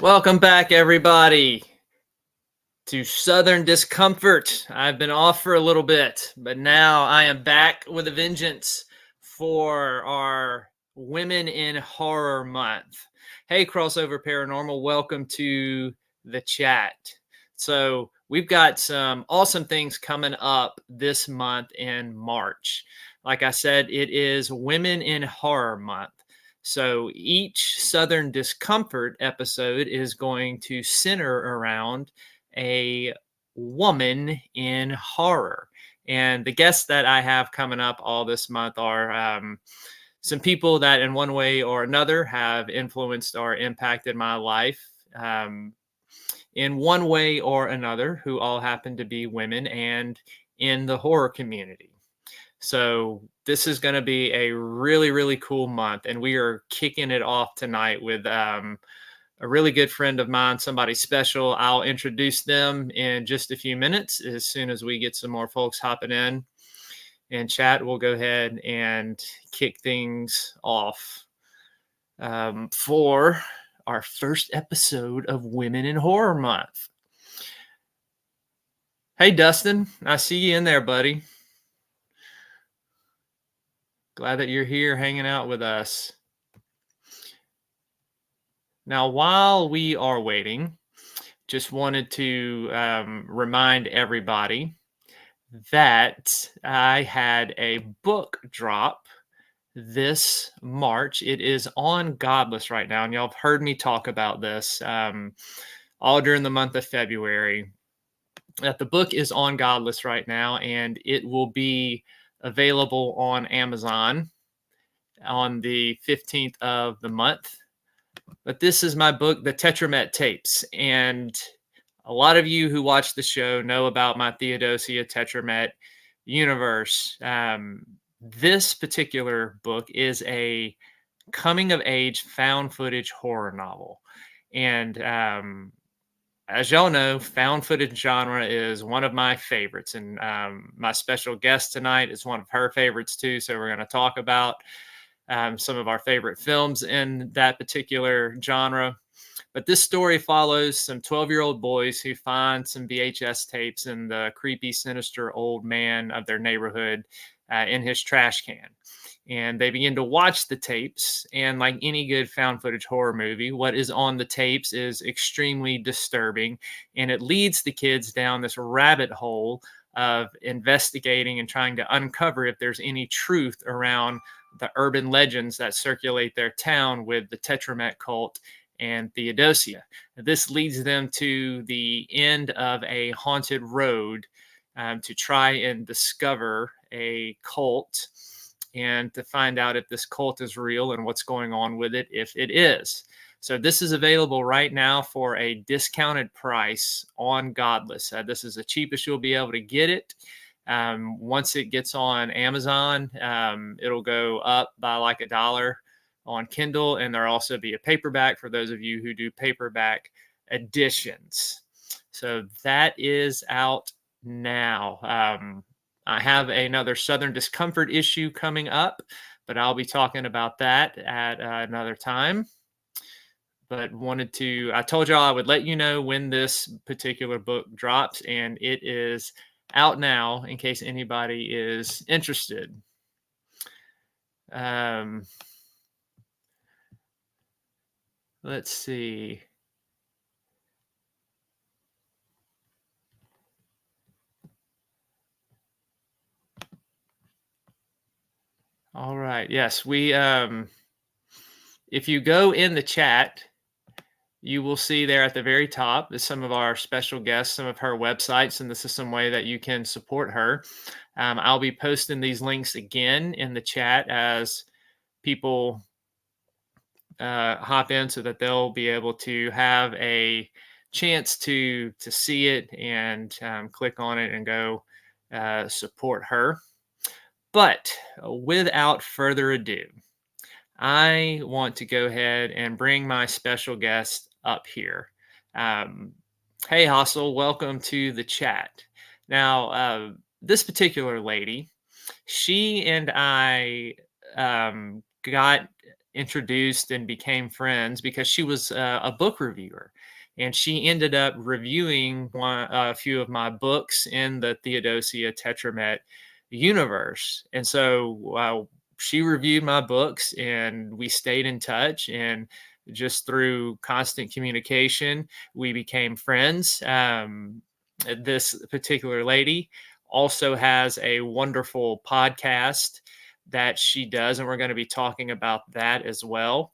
Welcome back, everybody, to Southern Discomfort. I've been off for a little bit, but now I am back with a vengeance for our Women in Horror Month. Hey, Crossover Paranormal, welcome to the chat. So, we've got some awesome things coming up this month in March. Like I said, it is Women in Horror Month. So each Southern Discomfort episode is going to center around a woman in horror. And the guests that I have coming up all this month are some people that, in one way or another, have influenced or impacted my life. In one way or another, who all happen to be women and in the horror community. So this is going to be a really, really cool month, and we are kicking it off tonight with a really good friend of mine, somebody special. I'll introduce them in just a few minutes. As soon as we get some more folks hopping in and chat, we'll go ahead and kick things off for our first episode of Women in Horror Month. Hey, Dustin, I see you in there, buddy. Glad that you're here hanging out with us. Now, while we are waiting, just wanted to remind everybody that I had a book drop this March. It is on Godless right now, and y'all have heard me talk about this all during the month of February. That the book is on Godless right now, and it will be available on Amazon on the 15th of the month. But this is my book, The Tetramet Tapes. And a lot of you who watch the show know about my Theodosia Tetramet universe. This particular book is a coming of age found footage horror novel. And as y'all know, found footage genre is one of my favorites. And my special guest tonight is one of her favorites too. So we're going to talk about some of our favorite films in that particular genre. But this story follows some 12-year-old boys who find some VHS tapes in the creepy, sinister old man of their neighborhood in his trash can. And they begin to watch the tapes. And like any good found footage horror movie, what is on the tapes is extremely disturbing. And it leads the kids down this rabbit hole of investigating and trying to uncover if there's any truth around the urban legends that circulate their town with the Tetramet cult and Theodosia. This leads them to the end of a haunted road to try and discover a cult and to find out if this cult is real and what's going on with it, if it is. So this is available right now for a discounted price on Godless. This is the cheapest you'll be able to get it. Once it gets on Amazon, it'll go up by like $1 on Kindle, and there'll also be a paperback for those of you who do paperback editions. So that is out now. I have another Southern Discomfort issue coming up, but I'll be talking about that at another time. But I told y'all I would let you know when this particular book drops, and it is out now in case anybody is interested. Let's see. All right. Yes, we if you go in the chat, you will see there at the very top is some of our special guests, some of her websites, and this is some way that you can support her. I'll be posting these links again in the chat as people hop in so that they'll be able to have a chance to see it and click on it and go support her. But without further ado, I want to go ahead and bring my special guest up here. Hey, Hustle, welcome to the chat. Now, this particular lady, she and I got introduced and became friends because she was a book reviewer, and she ended up reviewing a few of my books in the Theodosia Tetramet universe. And so she reviewed my books, and we stayed in touch. And just through constant communication, we became friends. This particular lady also has a wonderful podcast that she does, and we're going to be talking about that as well.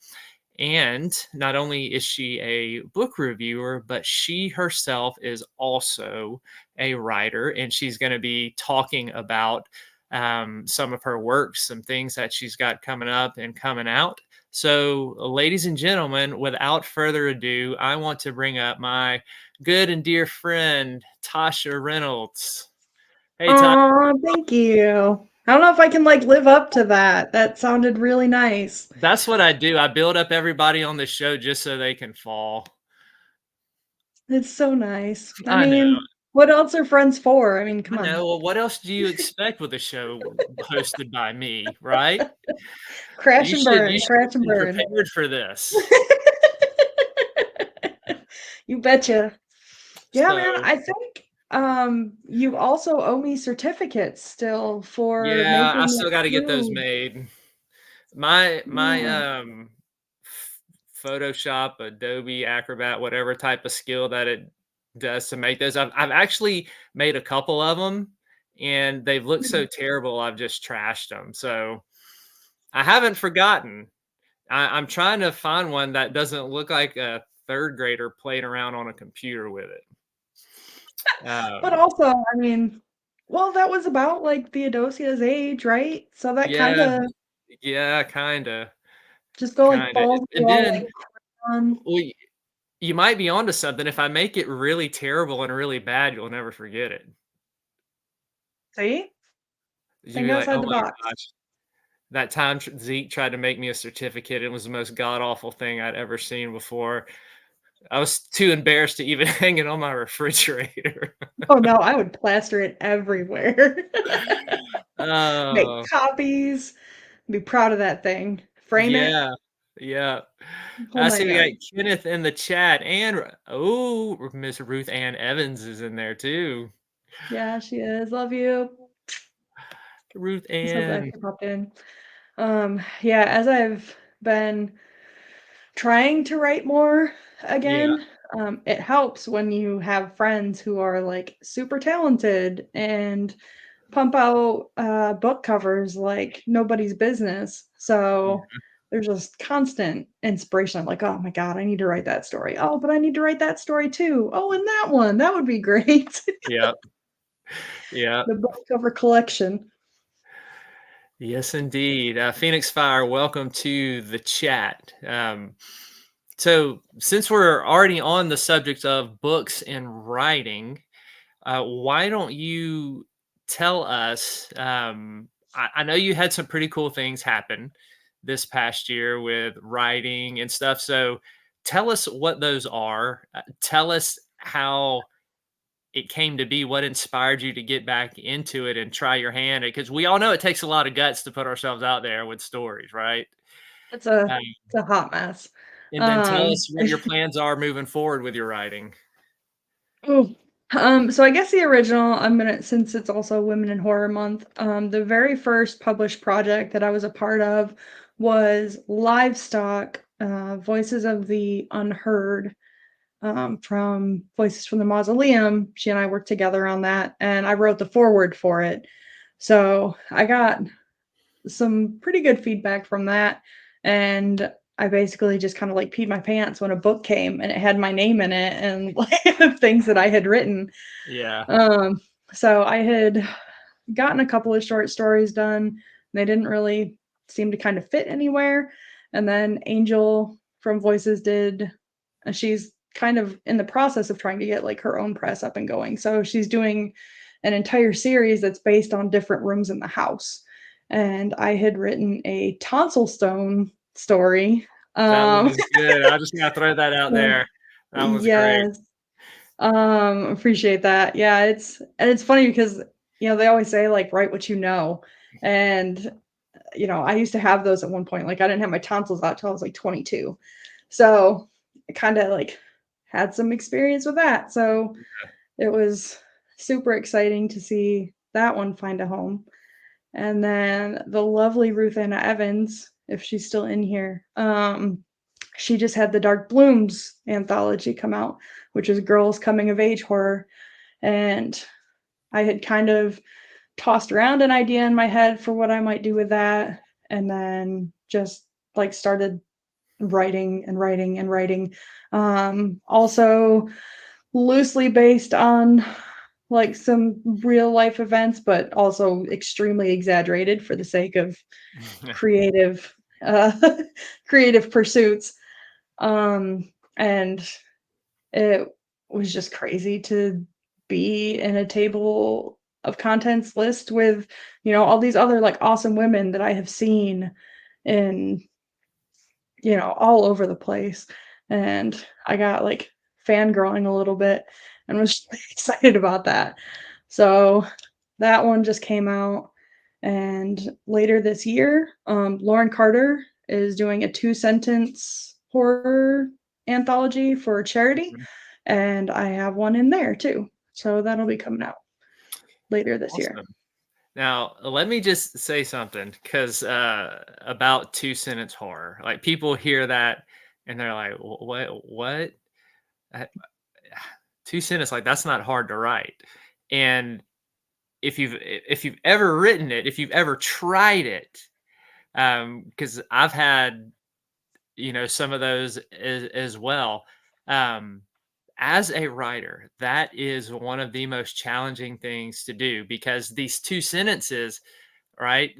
And not only is she a book reviewer, but she herself is also a writer, and she's going to be talking about some of her works, some things that she's got coming up and coming out. So, ladies and gentlemen, without further ado, I want to bring up my good and dear friend, Tasha Reynolds. Hey, Tasha. Oh, thank you. I don't know if I can like live up to that. That sounded really nice. That's what I do. I build up everybody on the show just so they can fall. It's so nice. I I know. mean, what else are friends for? I mean, come I on. know. Well, what else do you expect with a show hosted by me, right? Crash You and should burn, you should crash have and been burn. prepared for this. You betcha. Yeah, man, So I think you also owe me certificates still for yeah, I making still it got to get those through. made. My Yeah. Photoshop, Adobe Acrobat, whatever type of skill that it does to make those. I've actually made a couple of them, and they've looked so terrible. I've just trashed them. So I haven't forgotten. I'm trying to find one that doesn't look like a third grader playing around on a computer with it. But also, I mean, well, that was about like Theodosia's age, right? So that kind Yeah, of yeah, kinda, just go like kinda. balls to And the wall, then, like on. well, you might be onto something. If I make it really terrible and really bad, you'll never forget it. See? You'll Think be like, outside "Oh the my box. gosh, that time Zeke tried to make me a certificate. It was the most god awful thing I'd ever seen before. I was too embarrassed to even hang it on my refrigerator." Oh no, I would plaster it everywhere. Make Oh, copies. Be proud of that thing. Frame it. yeah, yeah. Whole I nine see we got yards. Kenneth in the chat, and oh, Miss Ruth Ann Evans is in there too. Yeah, she is. Love you. Ruth I'm so glad Ann. she popped in. Yeah, as I've been trying to write more Yeah, again, it helps when you have friends who are like super talented and pump out book covers like nobody's business. yeah, So there's just constant inspiration. I'm like, oh my God, I need to write that story. Oh, but I need to write that story too. Oh, and that one. That would be great. yeah, yeah. The book cover collection. Yes, indeed. Phoenix Fire, welcome to the chat. So, since we're already on the subject of books and writing, why don't you tell us? I know you had some pretty cool things happen this past year with writing and stuff. So, tell us what those are. Tell us how it came to be, what inspired you to get back into it and try your hand, because we all know it takes a lot of guts to put ourselves out there with stories, right? It's a Um, it's a hot mess. and then tell Um, us what your plans are moving forward with your writing. Ooh. So I guess the original, I'm gonna since it's also Women in Horror Month, the very first published project that I was a part of was Livestock, Voices of the Unheard, from Voices from the Mausoleum. She and I worked together on that, and I wrote the foreword for it. So I got some pretty good feedback from that, and I basically just kind of like peed my pants when a book came and it had my name in it and like things that I had written. Yeah. Um, so I had gotten a couple of short stories done. They didn't really seem to kind of fit anywhere. And then Angel from Voices did, she's kind of in the process of trying to get like her own press up and going. So she's doing an entire series that's based on different rooms in the house. And I had written a tonsil stone story. That one Um, is good. I just gotta throw that out so there. That was great. yes, appreciate that. Yeah, it's funny because they always say like write what you know. And I used to have those at one point. Like I didn't have my tonsils out till I was like 22. So I kind of like had some experience with that. So it was super exciting to see that one find a home. And then the lovely Ruth Anna Evans, if she's still in here, she just had the Dark Blooms anthology come out, which is girls coming of age horror. And I had kind of tossed around an idea in my head for what I might do with that, and then just like started writing and writing and writing. Also loosely based on like some real life events, but also extremely exaggerated for the sake of creative uh creative pursuits. And it was just crazy to be in a table of contents list with, all these other like awesome women that I have seen in, all over the place. And I got like fangirling a little bit and was really excited about that. So that one just came out. And later this year, Lauren Carter is doing a 2-sentence horror anthology for charity. And I have one in there too. So that'll be coming out later this year. Awesome. Now, let me just say something because about 2-sentence horror. Like people hear that and they're like, What? Uh, 2 sentence, like that's not hard to write." And if you've ever written it, if you've ever tried it, because I've had some of those as well. Um, as a writer, that is one of the most challenging things to do because these 2 sentences, right?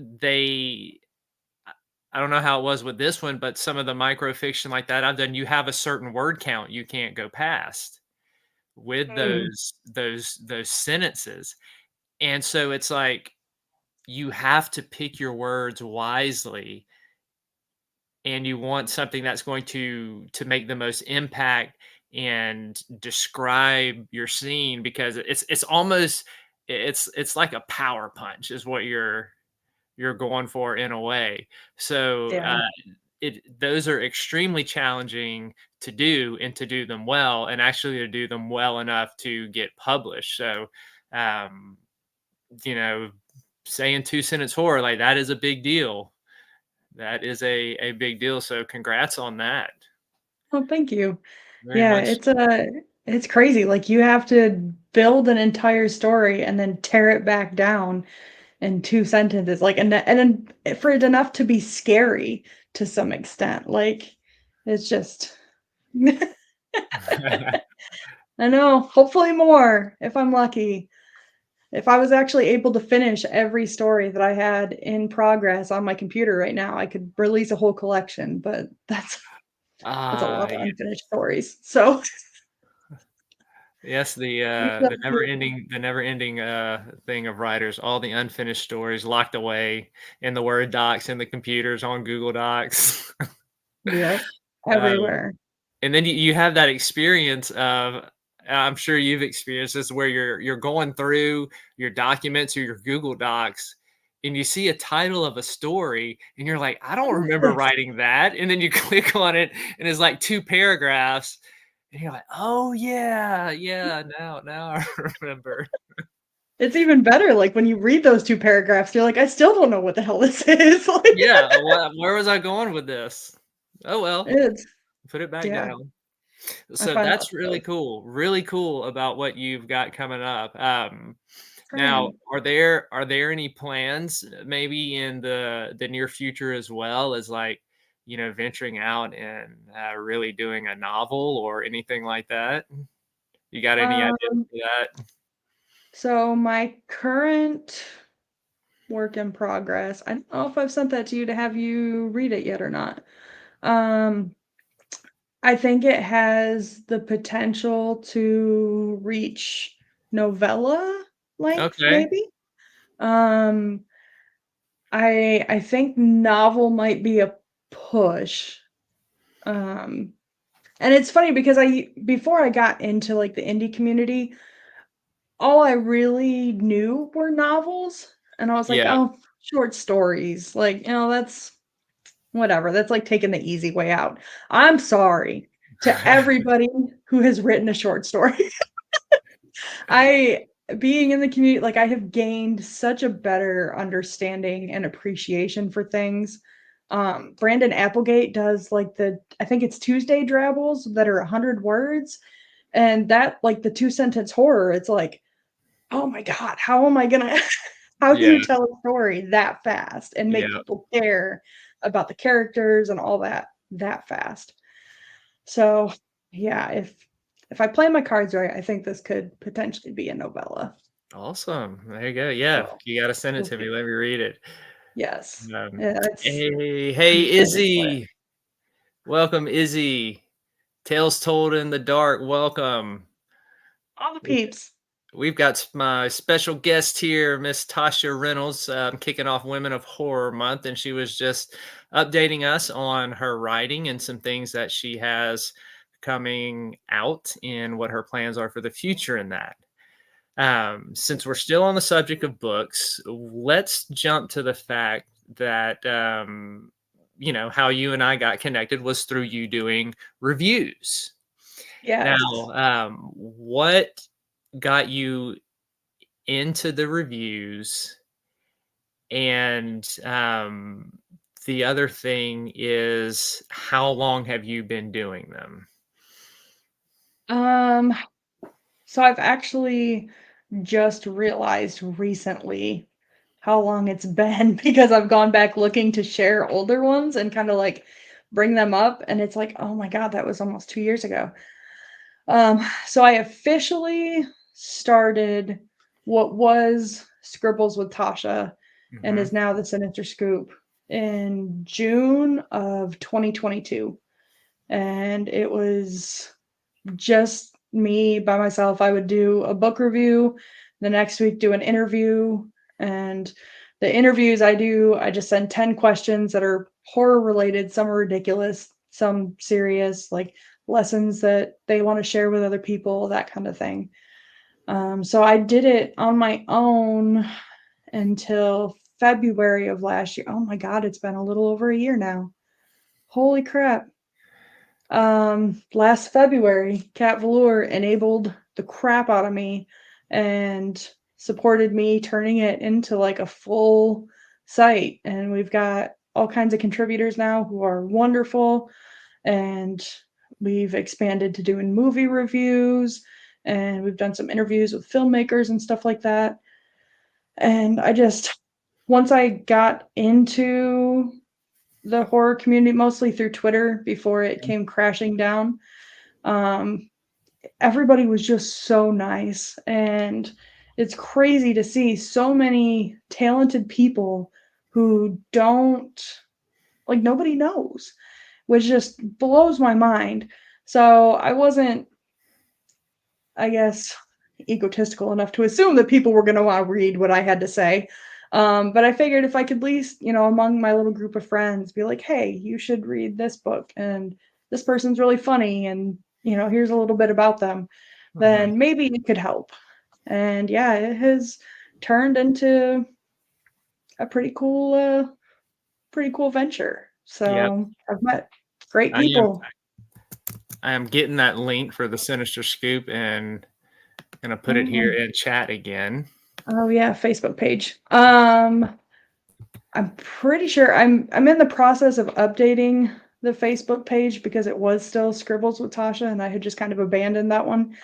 I don't know how it was with this one, but some of the microfiction like that I've done, you have a certain word count you can't go past with Mm, those sentences. And so it's like you have to pick your words wisely, and you want something that's going to make the most impact and describe your scene because it's almost it's like a power punch is what you're going for in a way. So yeah. those are extremely challenging to do and to do them well and actually to do them well enough to get published. So um you know saying 2 sentence horror, like that is a big deal. That is a big deal, so congrats on that. Oh, thank you. Very Yeah, much. it's crazy. Like you have to build an entire story and then tear it back down in 2 sentences. Like and then for it enough to be scary to some extent. Like it's just I know, hopefully more if I'm lucky. If I was actually able to finish every story that I had in progress on my computer right now, I could release a whole collection, but that's a Ah, lot of unfinished stories. So yes, we shall see. the never-ending, thing of writers, all the unfinished stories locked away in the Word docs, in the computers, on Google Docs. Yep. Um, Everywhere. and then you have that experience of I'm sure you've experienced this where you're going through your documents or your Google Docs and you see a title of a story and you're like, "I don't What is remember this? writing that." And then you click on it and it's like 2 paragraphs and you're like, "Oh yeah, yeah, now I remember." It's even better, like, when you read those 2 paragraphs, you're like, "I still don't know what the hell this is." Like, Yeah, where was I going with this? Oh well, it's put it back yeah, down. I So find that that's really stuff. cool. Really cool about what you've got coming up. Now, Same. are there any plans maybe in the near future as well as like, venturing out and really doing a novel or anything like that? You got any ideas Um, for that? so my current work in progress, I don't know if I've sent that to you to have you read it yet or not. Um, I think it has the potential to reach novella length, Okay. maybe. Um, I think novel might be a push. Um, and it's funny because I before I got into like the indie community, all I really knew were novels, and I was like, Yeah. "Oh." short stories. Like, that's whatever. That's like taking the easy way out. I'm sorry to everybody who has written a short story. I being in the community, like I have gained such a better understanding and appreciation for things. Brandon Applegate does like I think it's Tuesday Drabbles that are 100 words. And that like the 2 sentence horror, it's like, oh my God, how am I gonna how can Yeah, you tell a story that fast and make yeah, people care about the characters and all that fast? So yeah, if I play my cards right, I think this could potentially be a novella. awesome. There you go. Yeah, So you gotta send it we'll to me. see. Let me read it. Yes. Um, Yeah, it's I'm hey, excited for it. Izzy. Welcome, Izzy. Tales told in the dark. Welcome. All the We- peeps. We've got my special guest here, Miss Tasha Reynolds, kicking off Women of Horror Month, and she was just updating us on her writing and some things that she has coming out and what her plans are for the future in that. Since we're still on the subject of books, let's jump to the fact that how you and I got connected was through you doing reviews. Now, Yes. what got you into the reviews? And the other thing is, how long have you been doing them? Um, so I've actually just realized recently how long it's been because I've gone back looking to share older ones and kind of like bring them up. And it's like, oh my God, that was almost 2 years ago. So I officially started what was Scribbles with Tasha and Hmm. is now the Sinister Scoop in June of 2022. And it was just me by myself. I would do a book review, the next week do an interview, and the interviews I do, I just send 10 questions that are horror related. Some are ridiculous, some serious, like lessons that they want to share with other people, that kind of thing. So I did it on my own until February of last year. Oh my God, it's been a little over a year now. Holy crap. Last February, Cat Velour enabled the crap out of me and supported me turning it into like a full site. And we've got all kinds of contributors now who are wonderful. And we've expanded to doing movie reviews and we've done some interviews with filmmakers and stuff like that. And once I got into the horror community, mostly through Twitter before it came crashing down, um, everybody was just so nice. And it's crazy to see so many talented people who don't, like, nobody knows, which just blows my mind. So I wasn't, I guess, egotistical enough to assume that people were going to want to read what I had to say. But I figured if I could at least, among my little group of friends, be like, hey, you should read this book, and this person's really funny, and, here's a little bit about them, Hmm. then maybe it could help. And yeah, it has turned into a pretty cool venture. Yep. So I've met great I am people. I am getting that link for the Sinister Scoop and gonna put it here Um, in chat again. oh yeah, Facebook page. I'm pretty sure I'm in the process of updating the Facebook page because it was still Scribbles with Tasha and I had just kind of abandoned that one.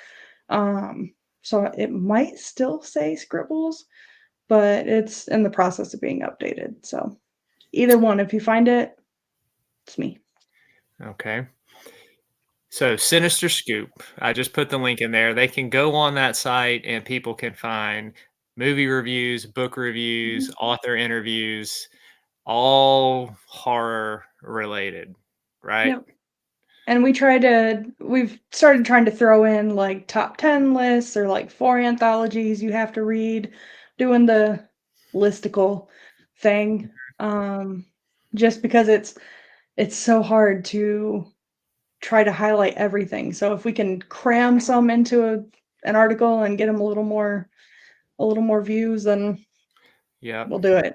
So it might still say Scribbles, but it's in the process of being updated. So either one, if you find it, it's me. Okay. So Sinister Scoop. I just put the link in there. They can go on that site and people can find movie reviews, book reviews, Mhm. author interviews, all horror related, right? Yep. And we've started trying to throw in like top 10 lists or like 4 anthologies you have to read, doing the listicle thing. Um, just because it's so hard to try to highlight everything. So if we can cram some into an article and get them a little more views, then Yep. we'll do it.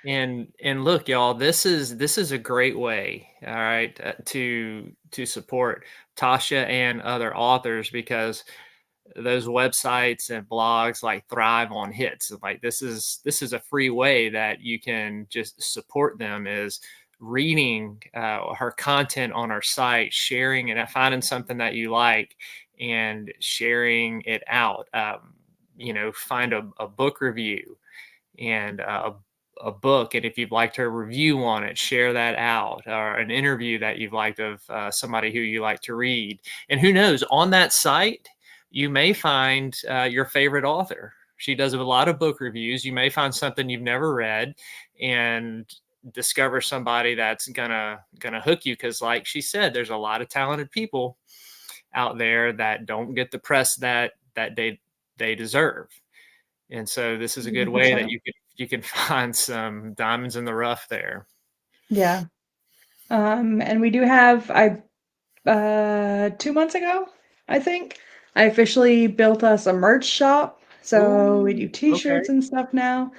And look, y'all, this is a great way, all right, to support Tasha and other authors, because those websites and blogs like thrive on hits. Like this is a free way that you can just support them, is reading her content on our site, sharing it, finding something that you like, and sharing it out. Find a book review and a book, and if you'd like to review on it, share that out, or an interview that you've liked of somebody who you like to read. And who knows, on that site you may find your favorite author. She does a lot of book reviews. You may find something you've never read and discover somebody that's gonna hook you, because like she said, there's a lot of talented people out there that don't get the press that they deserve. And so this is a good way that 100%. you can find some diamonds in the rough there. Yeah. And we do have, 2 months ago, I think, I officially built us a merch shop. So we do Ooh, okay. t-shirts and stuff now.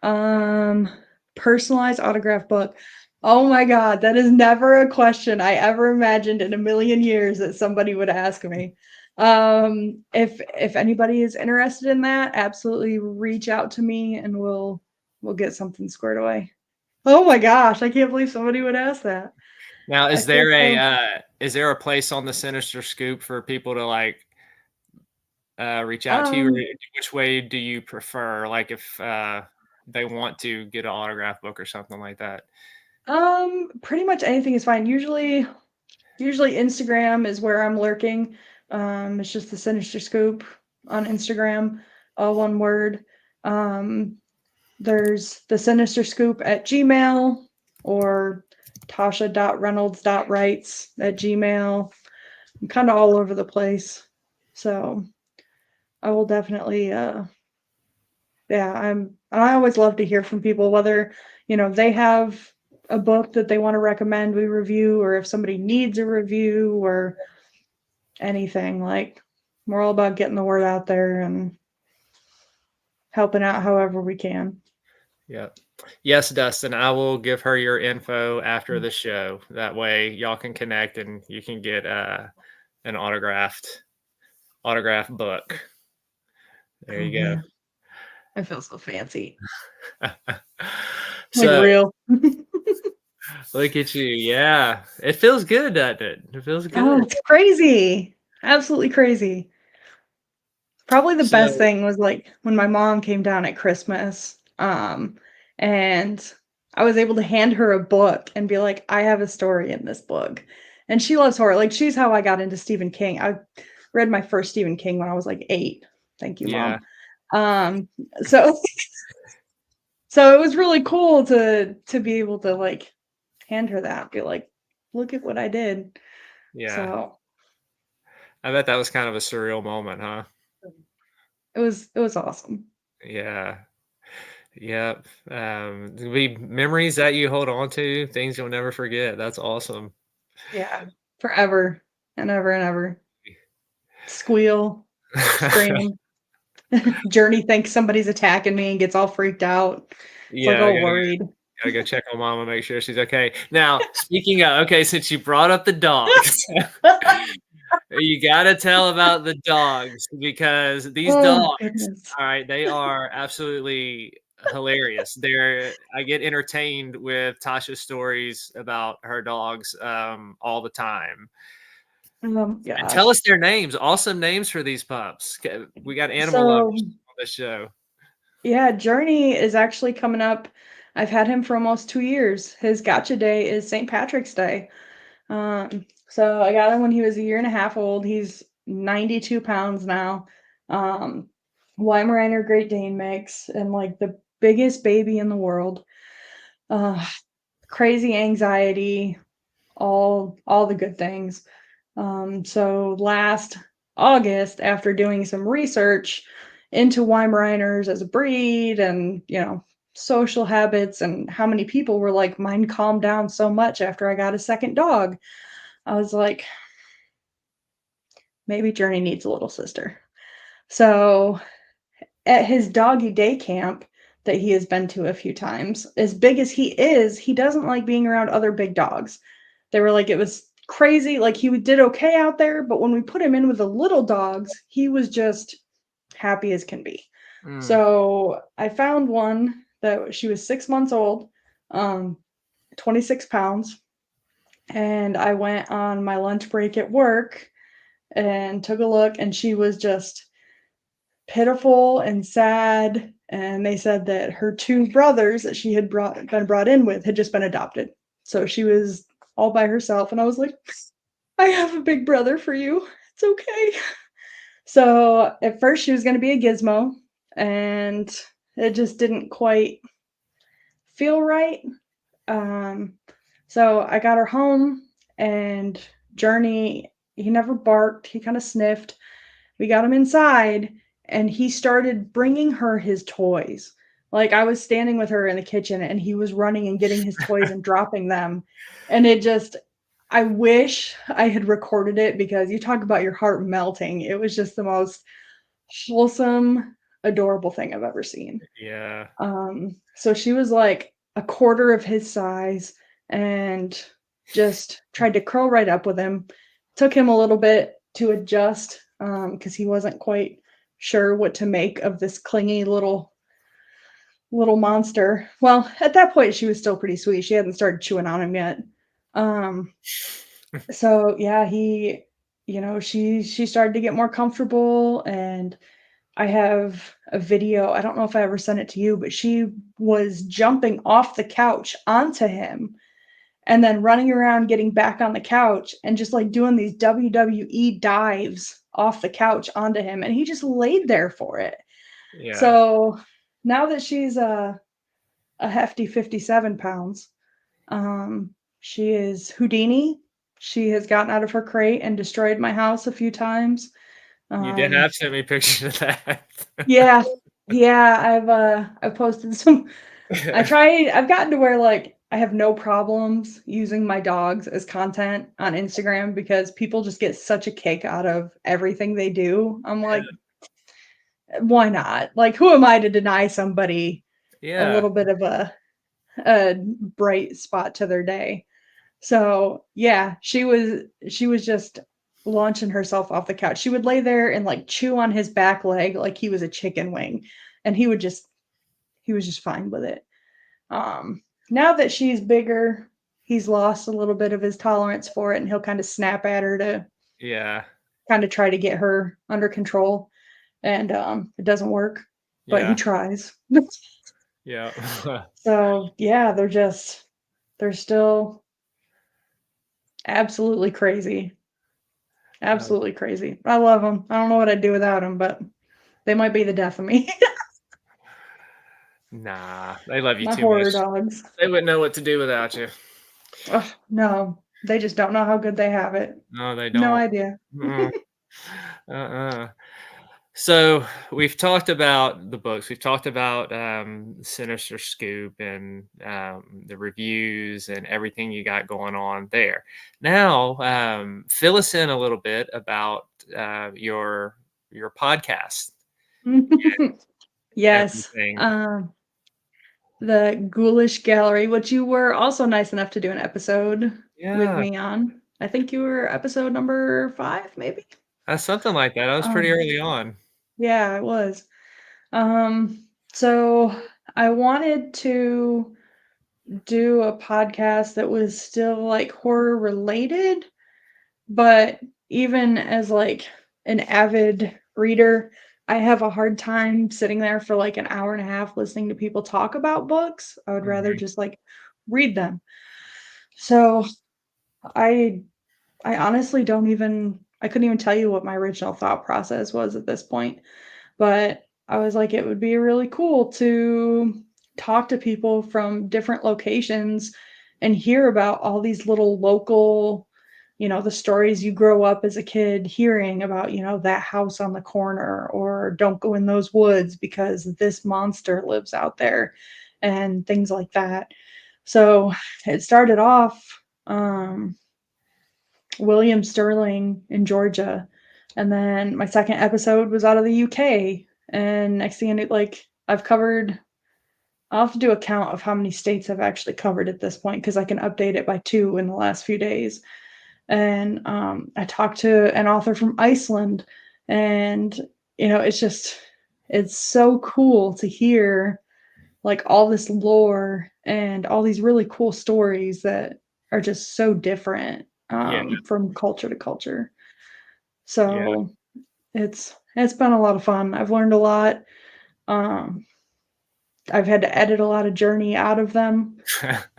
Um, Personalized autograph book. Oh my God, that is never a question I ever imagined in a million years that somebody would ask me. If anybody is interested in that, absolutely reach out to me and we'll get something squared away. Oh my gosh, I can't believe somebody would ask that. Now, I feel so is there a place on the Sinister Scoop for people to like reach out to you, or um which way do you prefer? Like if they want to get an autograph book or something like that. pretty much anything is fine. Usually Instagram is where I'm lurking. It's just the Sinister Scoop on Instagram, all one word. Um, there's the Sinister Scoop at Gmail or tasha.reynolds.writes@gmail. I'm kind of all over the place. So I will definitely yeah, I always love to hear from people, whether, they have a book that they want to recommend we review, or if somebody needs a review or anything. Like, we're all about getting the word out there and helping out however we can. Yeah. Yes, Dustin, I will give her your info after the show. That way y'all can connect and you can get an autographed book. There Oh you man, I feel so fancy. go. Like So real. look at you. Yeah. It feels good, doesn't it? It feels Oh, good. it's crazy. Absolutely crazy. Probably the best So thing was like when my mom came down at Christmas, and I was able to hand her a book and be like, I have a story in this book. And she loves horror. Like, she's how I got into Stephen King. I read my first Stephen King when I was like 8. Thank you, yeah. Mom. Um, so so it was really cool to be able to like hand her that, be like, look at what I did. Yeah. So I bet that was kind of a surreal moment, huh? it was awesome. Yeah. Yep. There'll be memories that you hold on to, things you'll never forget. That's awesome. Yeah. Forever and ever and ever. Squeal, scream. Journey thinks somebody's attacking me and gets all freaked out. It's like Yeah, I all gotta worried. gotta go check on mom and make sure she's okay. Now, speaking of, okay, since you brought up the dogs, you gotta tell about the dogs, because these Oh dogs, goodness. all right, they are absolutely hilarious. I get entertained with Tasha's stories about her dogs all the time. And tell Gosh. us their names. Awesome names for these pups. We got animal lovers So on this show. yeah, Journey is actually coming up. I've had him for almost 2 years. His gotcha day is St. Patrick's Day. So I got him when he was a year and a half old. He's 92 pounds now. Um, Weimaraner Great Dane mix, and like the biggest baby in the world. Uh, Crazy anxiety, all the good things. So last August, after doing some research into Weimaraners as a breed and, social habits and how many people were like, mine calmed down so much after I got a second dog, I was like, maybe Journey needs a little sister. So at his doggy day camp that he has been to a few times. As big as he is, he doesn't like being around other big dogs. They were like, it was crazy. Like he did okay out there, but when we put him in with the little dogs, he was just happy as can be. Mm. So I found one that she was 6 months old, 26 pounds. And I went on my lunch break at work and took a look, and she was just pitiful and sad. And they said that her two brothers that she had been brought in with had just been adopted. So she was all by herself. And I was like, I have a big brother for you. It's okay. So at first she was going to be a gizmo, and it just didn't quite feel right. So I got her home, and Journey, he never barked. He kind of sniffed. We got him inside, and he started bringing her his toys. Like I was standing with her in the kitchen, and he was running and getting his toys and dropping them. And it just, I wish I had recorded it, because you talk about your heart melting. It was just the most wholesome, adorable thing I've ever seen. Yeah. So she was like a quarter of his size, and just tried to curl right up with him. Took him a little bit to adjust, because he wasn't quite sure what to make of this clingy little monster. Well, at that point she was still pretty sweet. She hadn't started chewing on him yet. So yeah, she started to get more comfortable, and I have a video. I don't know if I ever sent it to you, but she was jumping off the couch onto him, and then running around, getting back on the couch, and just like doing these WWE dives off the couch onto him. And he just laid there for it. Yeah. So now that she's a hefty 57 pounds, she is Houdini. She has gotten out of her crate and destroyed my house a few times. You did have sent me pictures of that. Yeah, yeah, I've posted some. I've gotten to where, like, I have no problems using my dogs as content on Instagram, because people just get such a kick out of everything they do. I'm like, why not? Like, who am I to deny somebody a Yeah. little bit of a bright spot to their day? So yeah, she was just launching herself off the couch. She would lay there and like chew on his back leg like he was a chicken wing, and he was just fine with it. Now that she's bigger, he's lost a little bit of his tolerance for it, and he'll kind of snap at her to Yeah. kind of try to get her under control. And it doesn't work, but he Yeah. tries. Yeah. So yeah, they're still absolutely crazy. Absolutely crazy. I love them. I don't know what I'd do without them, but they might be the death of me. Nah, they love you My too horror much. dogs. They wouldn't know what to do without you. Ugh, no, they just don't know how good they have it. No, they No don't. idea. Mm-mm. Uh-uh. So we've talked about the books. We've talked about Sinister Scoop and the reviews and everything you got going on there. Now, fill us in a little bit about your podcast. Yes. Everything. The Ghoulish Gallery, which you were also nice enough to do an episode with Yeah, me on. I think you were episode number 5, maybe? something like that. I was pretty Um, early on. yeah, it was. So I wanted to do a podcast that was still like horror related, but even as like an avid reader, I have a hard time sitting there for like an hour and a half listening to people talk about books. I would rather Mhm. just like read them. So I I honestly don't even I couldn't even tell you what my original thought process was at this point. But I was like, it would be really cool to talk to people from different locations and hear about all these little local, the stories you grow up as a kid hearing about, that house on the corner, or don't go in those woods because this monster lives out there, and things like that. So it started off William Sterling in Georgia. And then my second episode was out of the UK. And next thing I knew, like I've covered I'll have to do a count of how many states I've actually covered at this point because I can update it by 2 in the last few days. And I talked to an author from Iceland, and it's so cool to hear like all this lore and all these really cool stories that are just so different Yeah, from culture to culture. yeah. So it's been a lot of fun. I've learned a lot. Um, I've had to edit a lot of Journey out of them.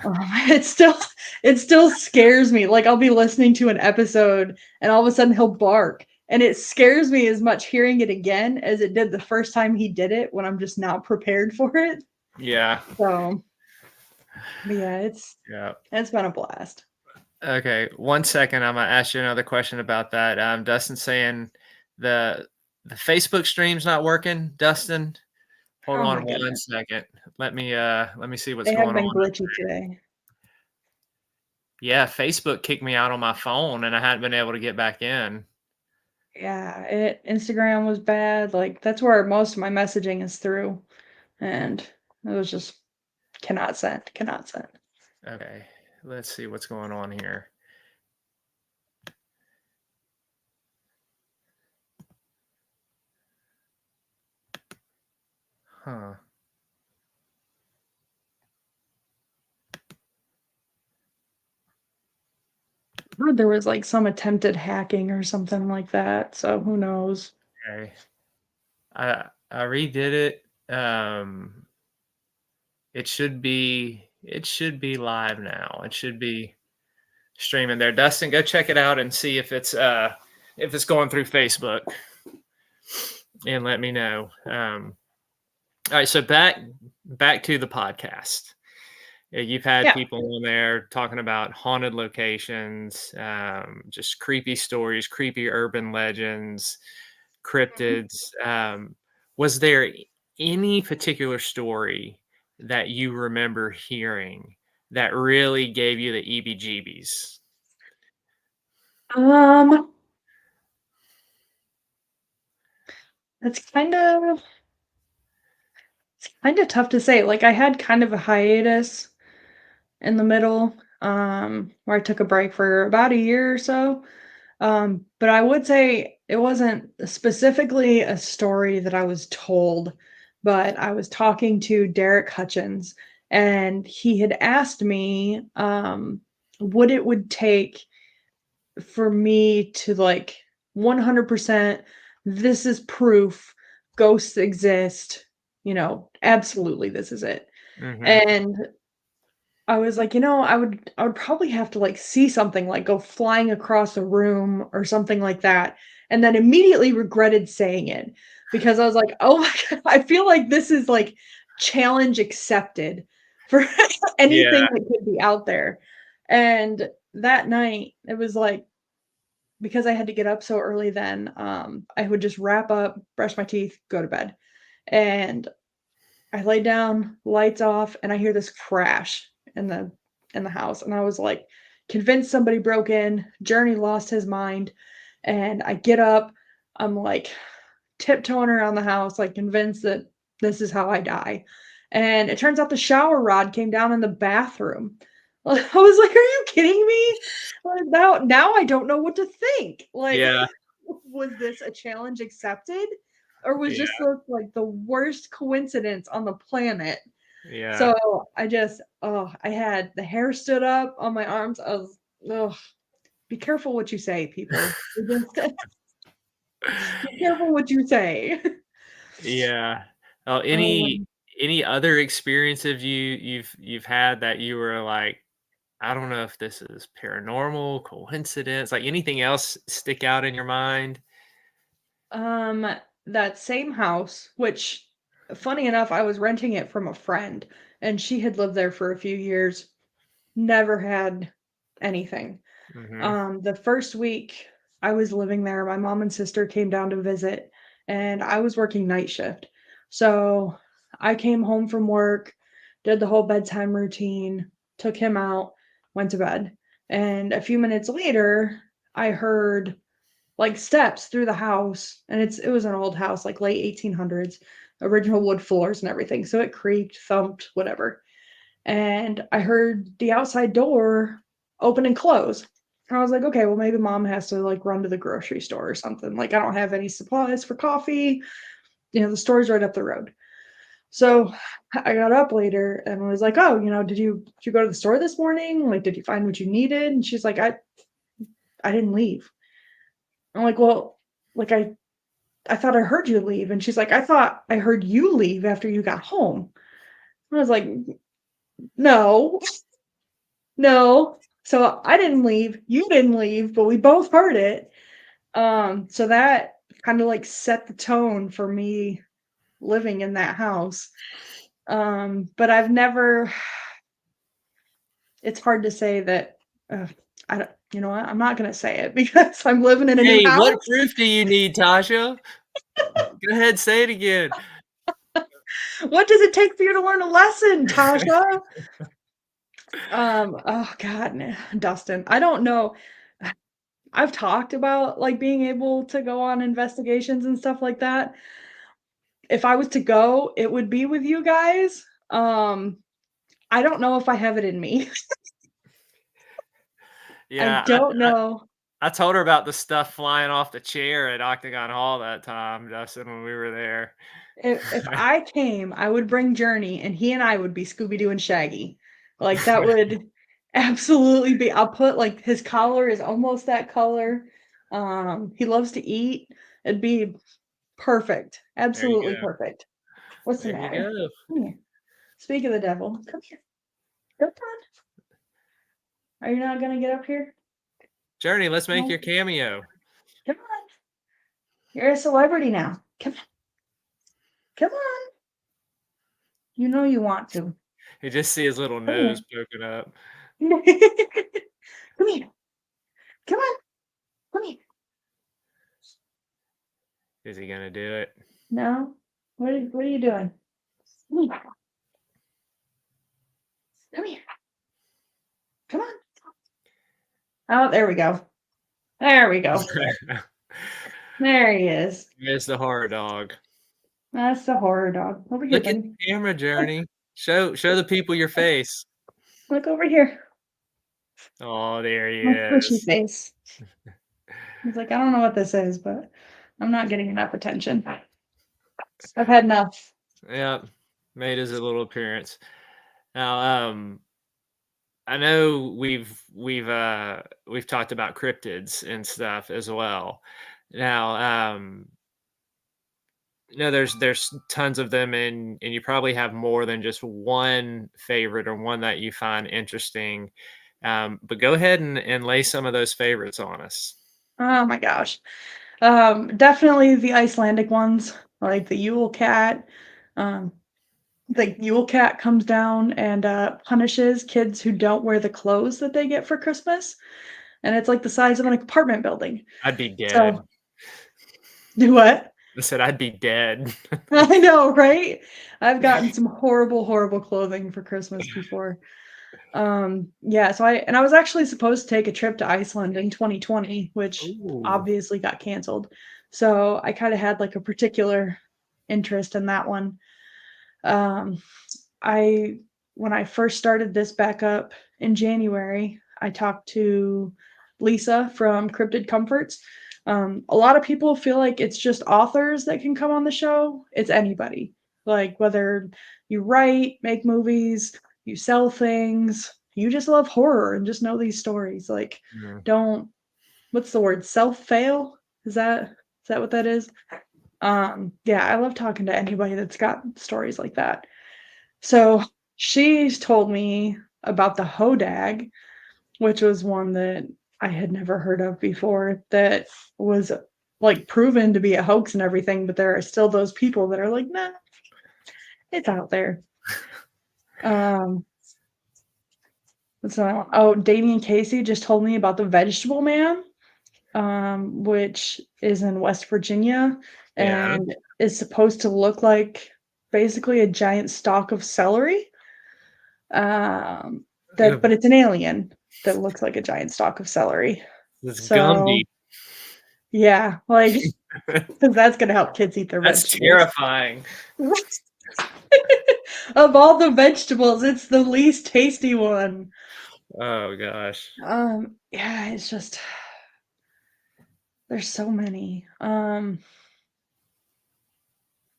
It still scares me. Like I'll be listening to an episode and all of a sudden he'll bark. And it scares me as much hearing it again as it did the first time he did it when I'm just not prepared for it. Yeah. So, but yeah, Yeah. it's been a blast. Okay, 1 second. I'm gonna ask you another question about that. Dustin's saying the the Facebook stream's not working. Dustin, hold Oh on my 1 second. Let me see what's They have going been on. glitchy today. Yeah, Facebook kicked me out on my phone, and I hadn't been able to get back in. Yeah, Instagram was bad. Like that's where most of my messaging is through, and it was just cannot send, cannot send. Okay, let's see what's going on here. Huh. I heard there was like some attempted hacking or something like that. So who knows? Okay. I redid it. It should be live now. It should be streaming there. Dustin, go check it out and see if it's going through Facebook, and let me know. All right, so back to the podcast. You've had Yeah. people on there talking about haunted locations, just creepy stories, creepy urban legends, Mhm. cryptids. Was there any particular story that you remember hearing that really gave you the EBGBs? Um, that's kind of tough to say. Like I had kind of a hiatus in the middle, where I took a break for about a year or so. But I would say it wasn't specifically a story that I was told, but I was talking to Derek Hutchins, and he had asked me what it would take for me to like 100% this is proof ghosts exist, absolutely this is it. Hmm. And I was like, I would probably have to like see something like go flying across a room or something like that. And then immediately regretted saying it because I was like, oh my God, I feel like this is like challenge accepted for Yeah, anything that could be out there. And that night, it was like, because I had to get up so early then, I would just wrap up, brush my teeth, go to bed. And I lay down, lights off, and I hear this crash in the house, and I was like convinced somebody broke in. Journey lost his mind, and I get up. I'm like tiptoeing around the house, like convinced that this is how I die. And it turns out the shower rod came down in the bathroom. I was like, "Are you kidding me?" Like, now I don't know what to think. Like, yeah, was this a challenge accepted? Or was just yeah, this like the worst coincidence on the planet? yeah, So I had the hair stood up on my arms. I was, oh, be careful what you say, people. Be careful what you say. yeah. Oh, any Um, any other experiences you've had that you were like, I don't know if this is paranormal, coincidence, like anything else stick out in your mind? um, that same house, which funny enough, I was renting it from a friend, and she had lived there for a few years, never had anything. Mhm. The first week I was living there, my mom and sister came down to visit, and I was working night shift. So I came home from work, did the whole bedtime routine, took him out, went to bed. And a few minutes later, I heard like steps through the house, and it was an old house, like late 1800s. original wood floors and everything. So it creaked, thumped, whatever. And I heard the outside door open and close. And I was like, okay, well, maybe mom has to like run to the grocery store or something. Like, I don't have any supplies for coffee. The store's right up the road. So I got up later and was like, oh, did you go to the store this morning? Like, did you find what you needed? And she's like, I didn't leave. I'm like, well, like I thought I heard you leave. And she's like, I thought I heard you leave after you got home. I was like, no, no. So I didn't leave, you didn't leave, but we both heard it. So that kind of like set the tone for me living in that house. But I've never, it's hard to say that, I don't, you know what? I'm not going to say it because I'm living in a new Hey, house. what proof do you need, Tasha? Go ahead, say it again. What does it take for you to learn a lesson, Tasha? Oh God, Dustin, I don't know. I've talked about like being able to go on investigations and stuff like that. If I was to go, it would be with you guys. I don't know if I have it in me. I Yeah, don't know. I told her about the stuff flying off the chair at Octagon Hall that time, Justin, when we were there. If I came, I would bring Journey, and he and I would be Scooby Doo and Shaggy. Like that would absolutely be. I'll put like his collar is almost that color. He loves to eat. It'd be perfect. There you Absolutely go. perfect. What's the There you matter? go. Come here. Speak of the devil. Come here. Come on. Are you not gonna get up here? Journey, let's make No. your cameo. Come on. You're a celebrity now. Come on. Come on. You know you want to. You just see his little Come nose poking up. here. Come here. Come on. Come here. Is he gonna do it? No. What are you doing? Come here. Come here. Come on. Oh, there we go. There we go. There he is. There's the horror dog. That's the horror dog. Over here, Look at buddy. the camera, Journey. Show the people your face. Look over here. Oh, there he My squishy is. face. He's like, I don't know what this is, but I'm not getting enough attention. I've had enough. Yeah, made his little appearance. Now, I know we've talked about cryptids and stuff as well. Now, there's tons of them, and you probably have more than just one favorite or one that you find interesting. But go ahead and lay some of those favorites on us. Oh my gosh. Definitely the Icelandic ones, like the Yule cat. The Yule cat comes down and punishes kids who don't wear the clothes that they get for Christmas. And it's like the size of an apartment building. I'd be dead. So, do what? I said I'd be dead. I know, right? I've gotten some horrible, horrible clothing for Christmas before. Yeah, so I was actually supposed to take a trip to Iceland in 2020, which Ooh. obviously got canceled. So I kind of had like a particular interest in that one. I When I first started this back up in January, I talked to Lisa from Cryptid Comforts. A lot of people feel like it's just authors that can come on the show. It's anybody. Like whether you write, make movies, you sell things, you just love horror and just know these stories. Like Yeah. don't what's the word? Self-fail? Is that what that is? Yeah, I love talking to anybody that's got stories like that. So she's told me about the Hodag, which was one that I had never heard of before, that was like proven to be a hoax and everything, but there are still those people that are like, nah, it's out there. What's another one? Oh, Damien Casey just told me about the Vegetable Man, which is in West Virginia Yeah. and is supposed to look like basically a giant stalk of celery. But it's an alien that looks like a giant stalk of celery. This So Gumby. Yeah, like, 'cause that's gonna help kids eat their That's vegetables. terrifying. Of all the vegetables, it's the least tasty one. Oh gosh. Yeah, it's just there's so many.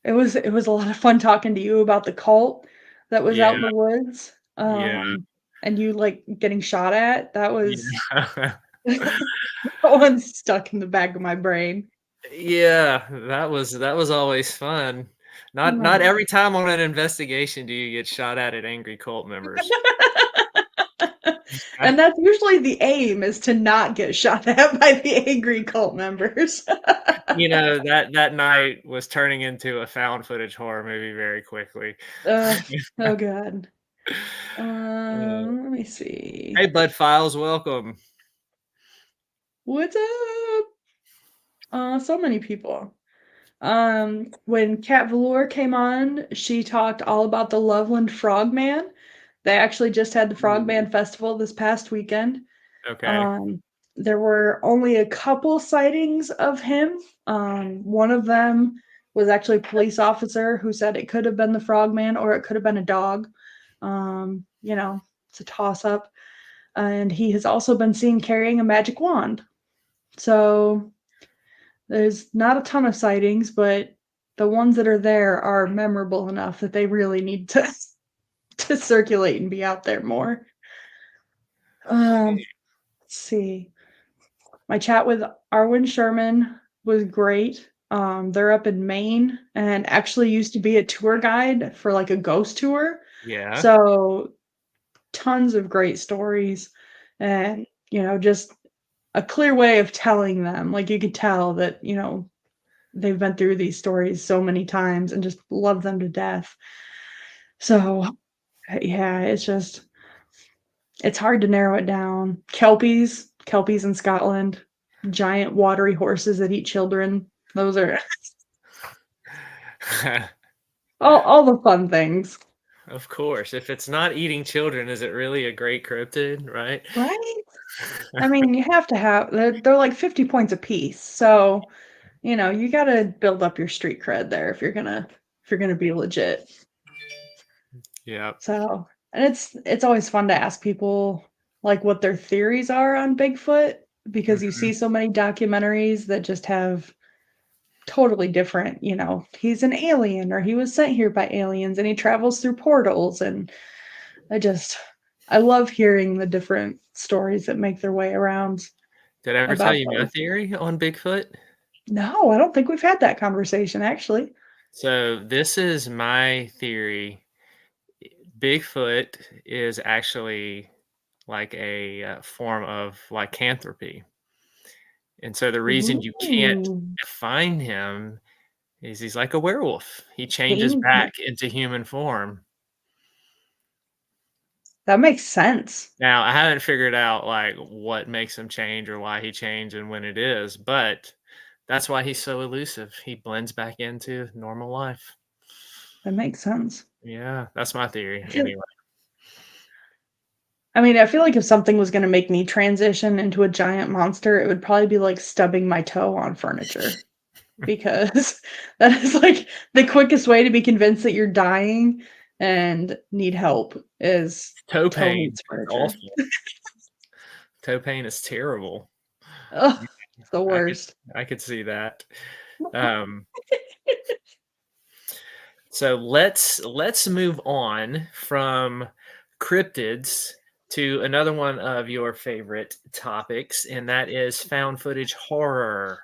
It was a lot of fun talking to you about the cult that was Yeah, out in the woods, yeah, and you, like, getting shot at. That was yeah. that one's stuck in the back of my brain. Yeah, that was always fun. Not Oh. every time on an investigation do you get shot at angry cult members. And that's usually the aim is to not get shot at by the angry cult members. That night was turning into a found footage horror movie very quickly. Ugh, oh god. Uh, Let me see. hey, Bud Files, welcome. What's up? So many people. When Kat Velour came on, she talked all about the Loveland Frogman. They actually just had the Ooh, Frogman Festival this past weekend. okay, Um, there were only a couple sightings of him. One of them was actually a police officer who said it could have been the Frogman or it could have been a dog. It's a toss up. And he has also been seen carrying a magic wand. So there's not a ton of sightings, but the ones that are there are memorable enough that they really need to to circulate and be out there more. Let's see. My chat with Arwen Sherman was great. They're up in Maine and actually used to be a tour guide for like a ghost tour. yeah. So tons of great stories and, just a clear way of telling them. Like you could tell that, they've been through these stories so many times and just love them to death. So, yeah, it's hard to narrow it down. Kelpies in Scotland, giant watery horses that eat children. Those are all the fun things. Of course, if it's not eating children, is it really a great cryptid, right? Right? I mean, you have to have they're like 50 points a piece. So, you gotta build up your street cred there if you're gonna be legit. Yeah. So, and it's always fun to ask people like what their theories are on Bigfoot because you Mhm. see so many documentaries that just have totally different, he's an alien or he was sent here by aliens and he travels through portals and I just I love hearing the different stories that make their way around Did I ever tell about you my those. theory on Bigfoot? No, I don't think we've had that conversation actually. So this is my theory. Bigfoot is actually like a form of lycanthropy. And so the reason you can't Ooh, define him is he's like a werewolf. He changes dangerous. back into human form. That makes sense. Now, I haven't figured out like what makes him change or why he changed and when it is, but that's why he's so elusive. He blends back into normal life. That makes sense. Yeah, that's my theory I feel anyway. I mean, I feel like if something was gonna make me transition into a giant monster, it would probably be like stubbing my toe on furniture because that is like the quickest way to be convinced that you're dying and need help is Toe toe pain meets is furniture. awful. Toe pain is terrible. Ugh, it's the I could worst. I could see that. Um, so let's move on from cryptids to another one of your favorite topics, and that is found footage horror.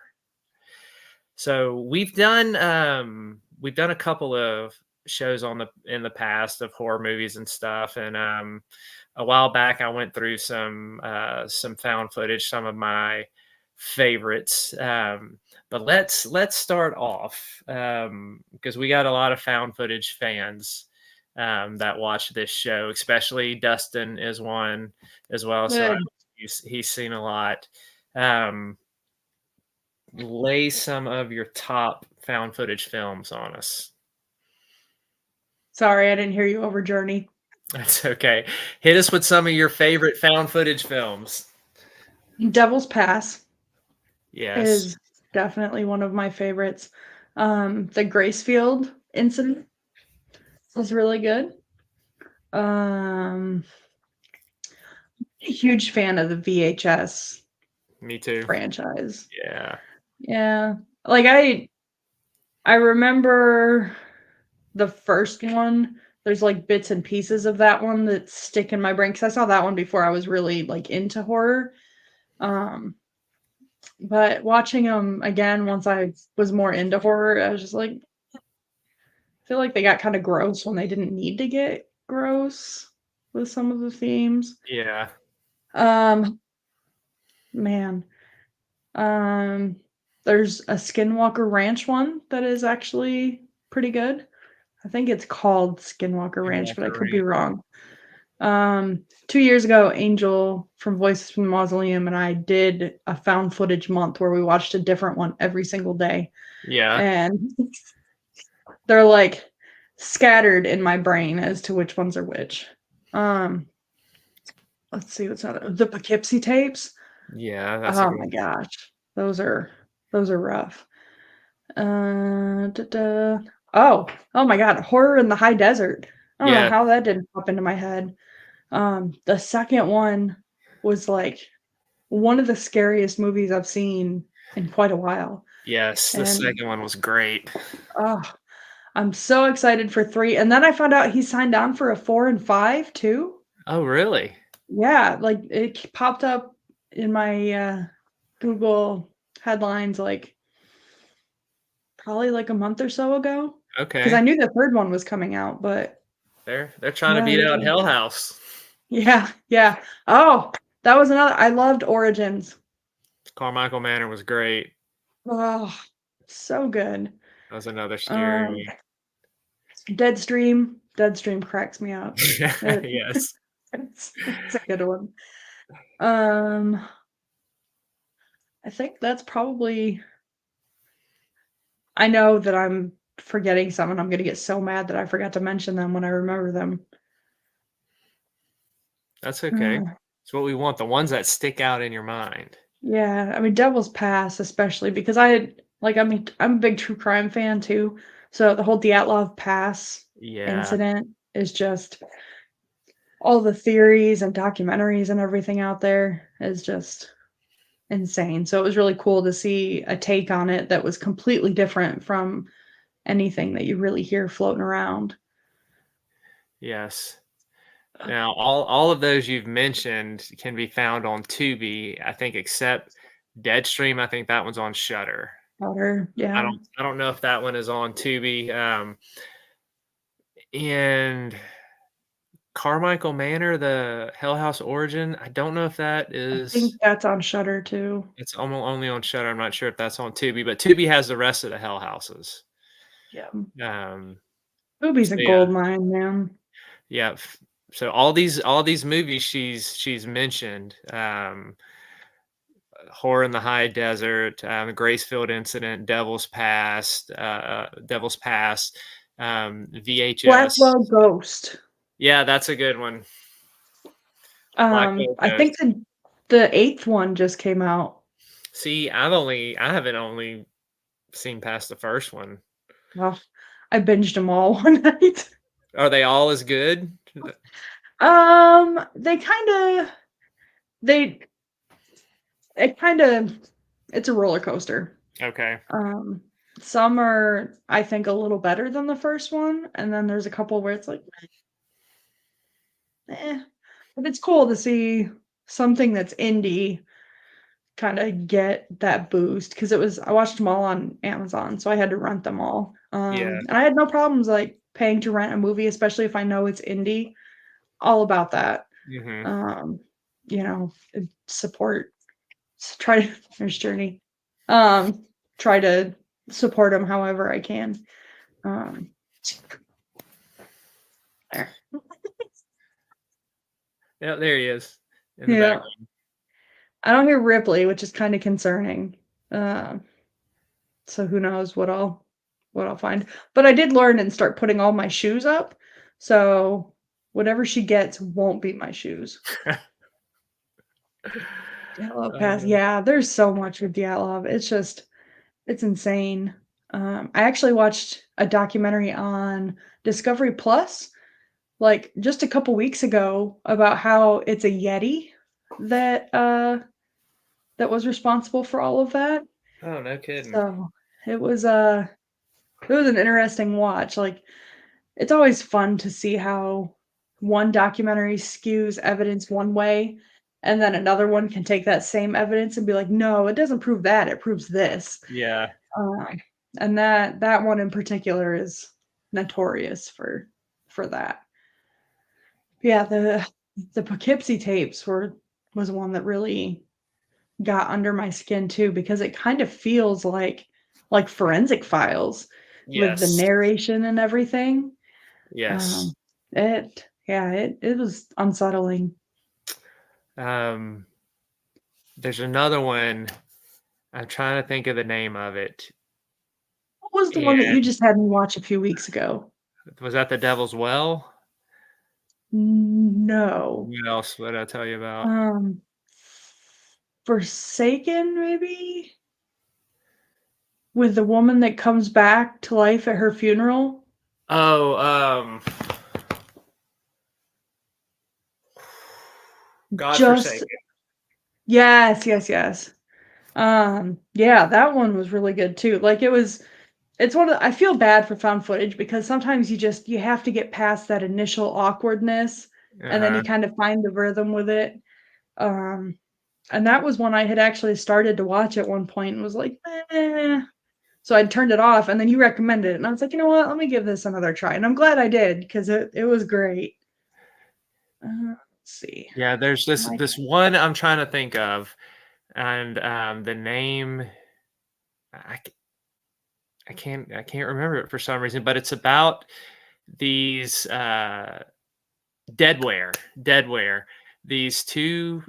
So we've done a couple of shows in the past of horror movies and stuff, and a while back I went through some found footage, some of my favorites. But let's start off because we got a lot of found footage fans that watch this show, especially Dustin is one as well. So Good. he's seen a lot. Um, Lay some of your top found footage films on us. Sorry, I didn't hear you over Journey. That's okay. Hit us with some of your favorite found footage films. Devil's Pass Yes. is definitely one of my favorites. The Gracefield incident was really good. Um, Huge fan of the VHS Me too. franchise. Yeah. Yeah. Like I remember the first one. There's like bits and pieces of that one that stick in my brain because I saw that one before I was really like into horror. Um, but watching them again once I was more into horror, I was just like, I feel like they got kind of gross when they didn't need to get gross with some of the themes. Yeah. Um, man, um, there's a Skinwalker Ranch one that is actually pretty good. I think it's called Skinwalker And Ranch, but I Walker could be Ranch. wrong. 2 years ago, Angel from Voices from the Mausoleum and I did a found footage month where we watched a different one every single day. Yeah. And they're like scattered in my brain as to which ones are which. Um, let's see what's out the Poughkeepsie tapes. Yeah, that's a Oh good my one. gosh. Those are rough. Da-da. Oh my god, Horror in the High Desert. I don't know Yeah. how that didn't pop into my head. The second one was like one of the scariest movies I've seen in quite a while. Yes, the And second one was great. oh, I'm so excited for 3. And then I found out he signed on for a 4 and 5 too. Oh, really? Yeah, like it popped up in my Google headlines like probably like a month or so ago. Because I Okay. knew the third one was coming out, but They're trying to yeah, beat they out did. Hell House. Yeah, yeah. Oh, that was another. I loved Origins. Carmichael Manor was great. Oh, so good. That was another scary Um, one. Deadstream. Deadstream cracks me up. It, Yes. it's a good one. Um, I think that's probably. I know that I'm forgetting some, and I'm gonna get so mad that I forgot to mention them when I remember them. That's okay. Uh, It's what we want, the ones that stick out in your mind. yeah, I mean Devil's Pass, especially because I'm a big true crime fan too. So the whole Dyatlov Pass Yeah. incident is just all the theories and documentaries and everything out there is just insane. So it was really cool to see a take on it that was completely different from anything that you really hear floating around. Yes. Now, all of those you've mentioned can be found on Tubi, I think, except Deadstream. I think that one's on Shutter. Powder, yeah. I don't know if that one is on Tubi. And Carmichael Manor, the Hell House Origin. I don't know if that I think is. that's on Shutter too. It's only on Shutter. I'm not sure if that's on Tubi, but Tubi has the rest of the Hell Houses. Yeah. Um, Movie's so a yeah, gold mine, man. yeah. So all these movies she's mentioned, Horror in the High Desert, the Gracefield Incident, Devil's Pass, VHS. Blackwell Ghost. Yeah, that's a good one. Blackwell I think Ghost. the eighth one just came out. See, I haven't only seen past the first one. Well, I binged them all one night. Are they all as good? They they it kinda it's a roller coaster. Okay. Um, some are, I think, a little better than the first one, and then there's a couple where it's like, eh. But it's cool to see something that's indie kinda get that boost because I watched them all on Amazon, so I had to rent them all. Yeah. And I had no problems, like, paying to rent a movie, especially if I know it's indie. All about that. Mhm. Um, support try to there's Journey. Um, Try to support them however I can. Um, there. Yeah, there he is in the Yeah. background. I don't hear Ripley, which is kinda concerning. Uh, so who knows what I'll find. But I did learn and start putting all my shoes up, so whatever she gets won't be my shoes. Dyatlov Pass, Uh, yeah, there's so much with Dyatlov. It's just It's insane. I actually watched a documentary on Discovery Plus, like, just a couple weeks ago about how it's a Yeti that, that was responsible for all of that. Oh, no kidding. So, it was, it was an interesting watch, like, it's always fun to see how one documentary skews evidence one way, and then another one can take that same evidence and be like, "No, it doesn't prove that, it proves this." Yeah. Um, and that one in particular is notorious for that. Yeah, the Poughkeepsie tapes was one that really got under my skin too because it kind of feels like forensic files with the Yes. narration and everything. Yes. Um, it was unsettling. Um, there's another one. I'm trying to think of the name of it. What was the one that you And just had me watch a few weeks ago? was that The Devil's Well? No. What else would I tell you about? Um, Forsaken, maybe? With the woman that comes back to life at her funeral? Oh, God Just Forsaken. yes, yes, yes. Yeah, that one was really good too. Like, it's one of I feel bad for found footage because sometimes you have to get past that initial awkwardness, and then you Uh-huh. kind of find the rhythm with it. Um, and that was one I had actually started to watch at one point and was like, "Eh." So I turned it off, and then you recommended it, and I was like, "You know what? Let me give this another try." And I'm glad I did because it was great. Let's see. Yeah, there's this Like, this one I'm trying to think of, and the name I, c- I can't remember it for some reason, but it's about these deadware. These two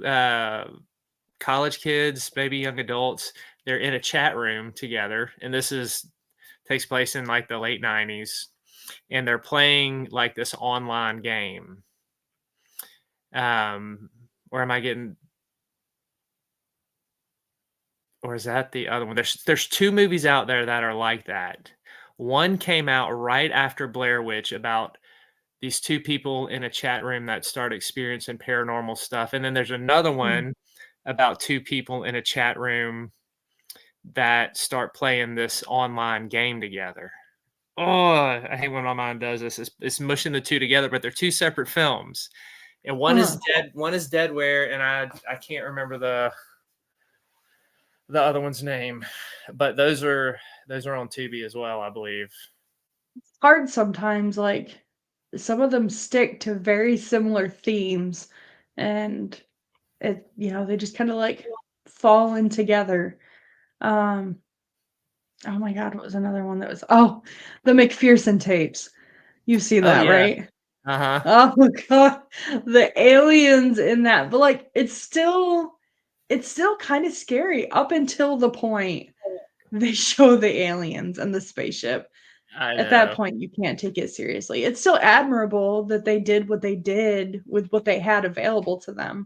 college kids, maybe young adults, they're in a chat room together, and this is takes place in like the late 90s, and they're playing like this online game. Where am I getting or is that the other one? There's two movies out there that are like that. One came out right after Blair Witch about these two people in a chat room that start experiencing paranormal stuff. And then there's another mm, one about two people in a chat room that start playing this online game together. Oh, I hate when my mind does this. It's mushing the two together, but they're two separate films. And huh. one is Deadware, and I can't remember the other one's name, but those are on Tubi as well, I believe. Hard sometimes, like, some of them stick to very similar themes, and they just kinda, like, fall in together. Um, oh my god, what was another one that was the McPherson tapes. You've seen Oh, that, yeah. right? Uh-huh. Oh my god, the aliens in that, but, like, it's still kinda scary up until the point they show the aliens and the spaceship. I At that know. point, you can't take it seriously. It's still admirable that they did what they did with what they had available to them.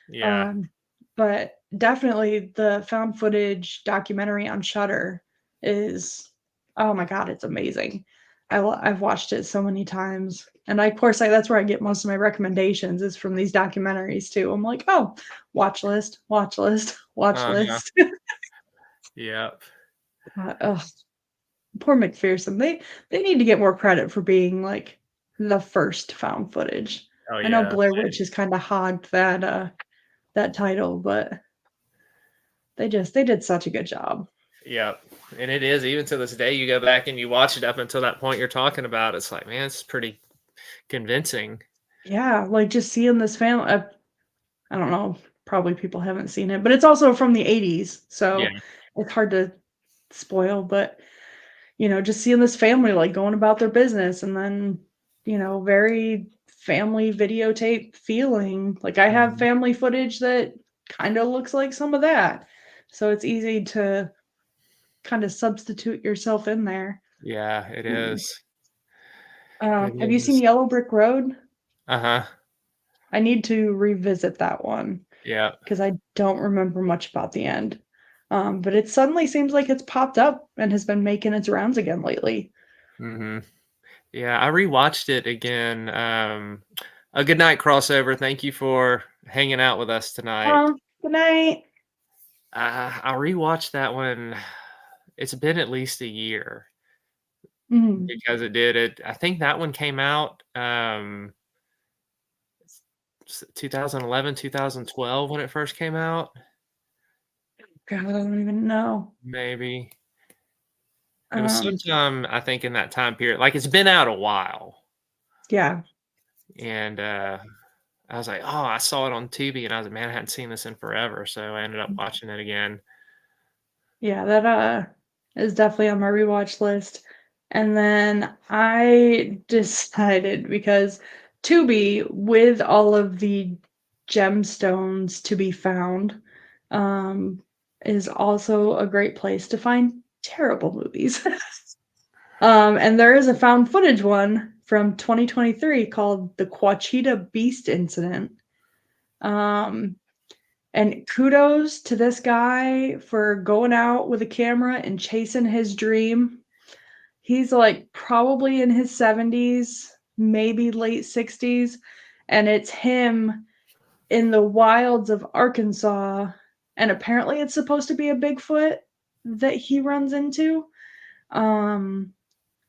Yeah. Um, but definitely the found footage documentary on Shudder is oh my god, it's amazing. I've watched it so many times, and of course, that's where I get most of my recommendations is from these documentaries too. I'm like, "Oh, watch list, watch list, watch Uh-huh. list." Yep. Ugh. Poor McPherson. They need to get more credit for being, like, the first found footage. Oh, I know yeah. Blair Witch has kinda hogged that title, but they did such a good job. Yep. And it is, even to this day, you go back and you watch it up until that point you're talking about, it's like, man, it's pretty convincing. Yeah, like, just seeing this family I don't know, probably people haven't seen it, but it's also from the '80s, Yeah. so it's hard to spoil, but, just seeing this family, like, going about their business and then, very family videotape feeling. Like, I have Mhm. family footage that kinda looks like some of that, so it's easy to kinda substitute yourself in there. Yeah, it Mm. is. It Have you seen is. Yellow Brick Road? Uh-huh. I need to revisit that one Yep. because I don't remember much about the end. But it suddenly seems like it's popped up and has been making its rounds again lately. Mhm. Yeah, I rewatched it again. A good night crossover. Thank you for hanging out with us tonight. Good night. I rewatched that one. It's been at least a year Mhm. because it did it. I think that one came out 2011, 2012 when it first came out. God, I don't even know. Maybe it was Um, sometime I think in that time period. Like it's been out a while, yeah. and I was like, "Oh, I saw it on Tubi," and I was like, "Man, I hadn't seen this in forever," so I ended up watching it again. Yeah, that is definitely on my rewatch list. And then I decided because Tubi, with all of the gemstones to be found, um, is also a great place to find terrible movies. And there is a found footage one from 2023 called the Quachita Beast Incident. Um, and kudos to this guy for going out with a camera and chasing his dream. He's like probably in his 70s, maybe late 60s, and it's him in the wilds of Arkansas. And apparently it's supposed to be a Bigfoot that he runs into. Um,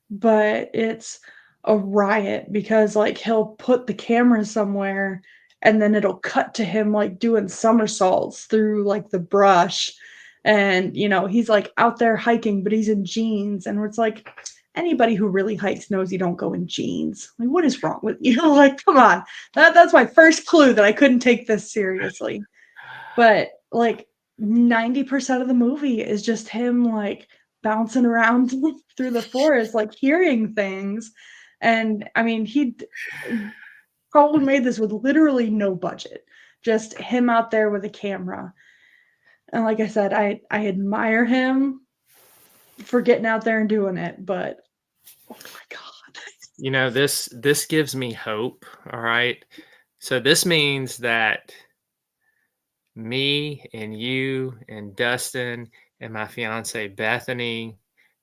but it's a riot because like he'll put the camera somewhere and then it'll cut to him like doing somersaults through like the brush, and he's like out there hiking but he's in jeans, and it's like anybody who really hikes knows you don't go in jeans. Like, what is wrong with you? Like, come on. That's my first clue that I couldn't take this seriously. But like 90% of the movie is just him like bouncing around through the forest, like hearing things. And I mean, he probably made this with literally no budget, just him out there with a camera. And like I said, I admire him for getting out there and doing it, but oh my God. You know, this gives me hope, all right? So this means that me and you and Dustin and my fiance Bethany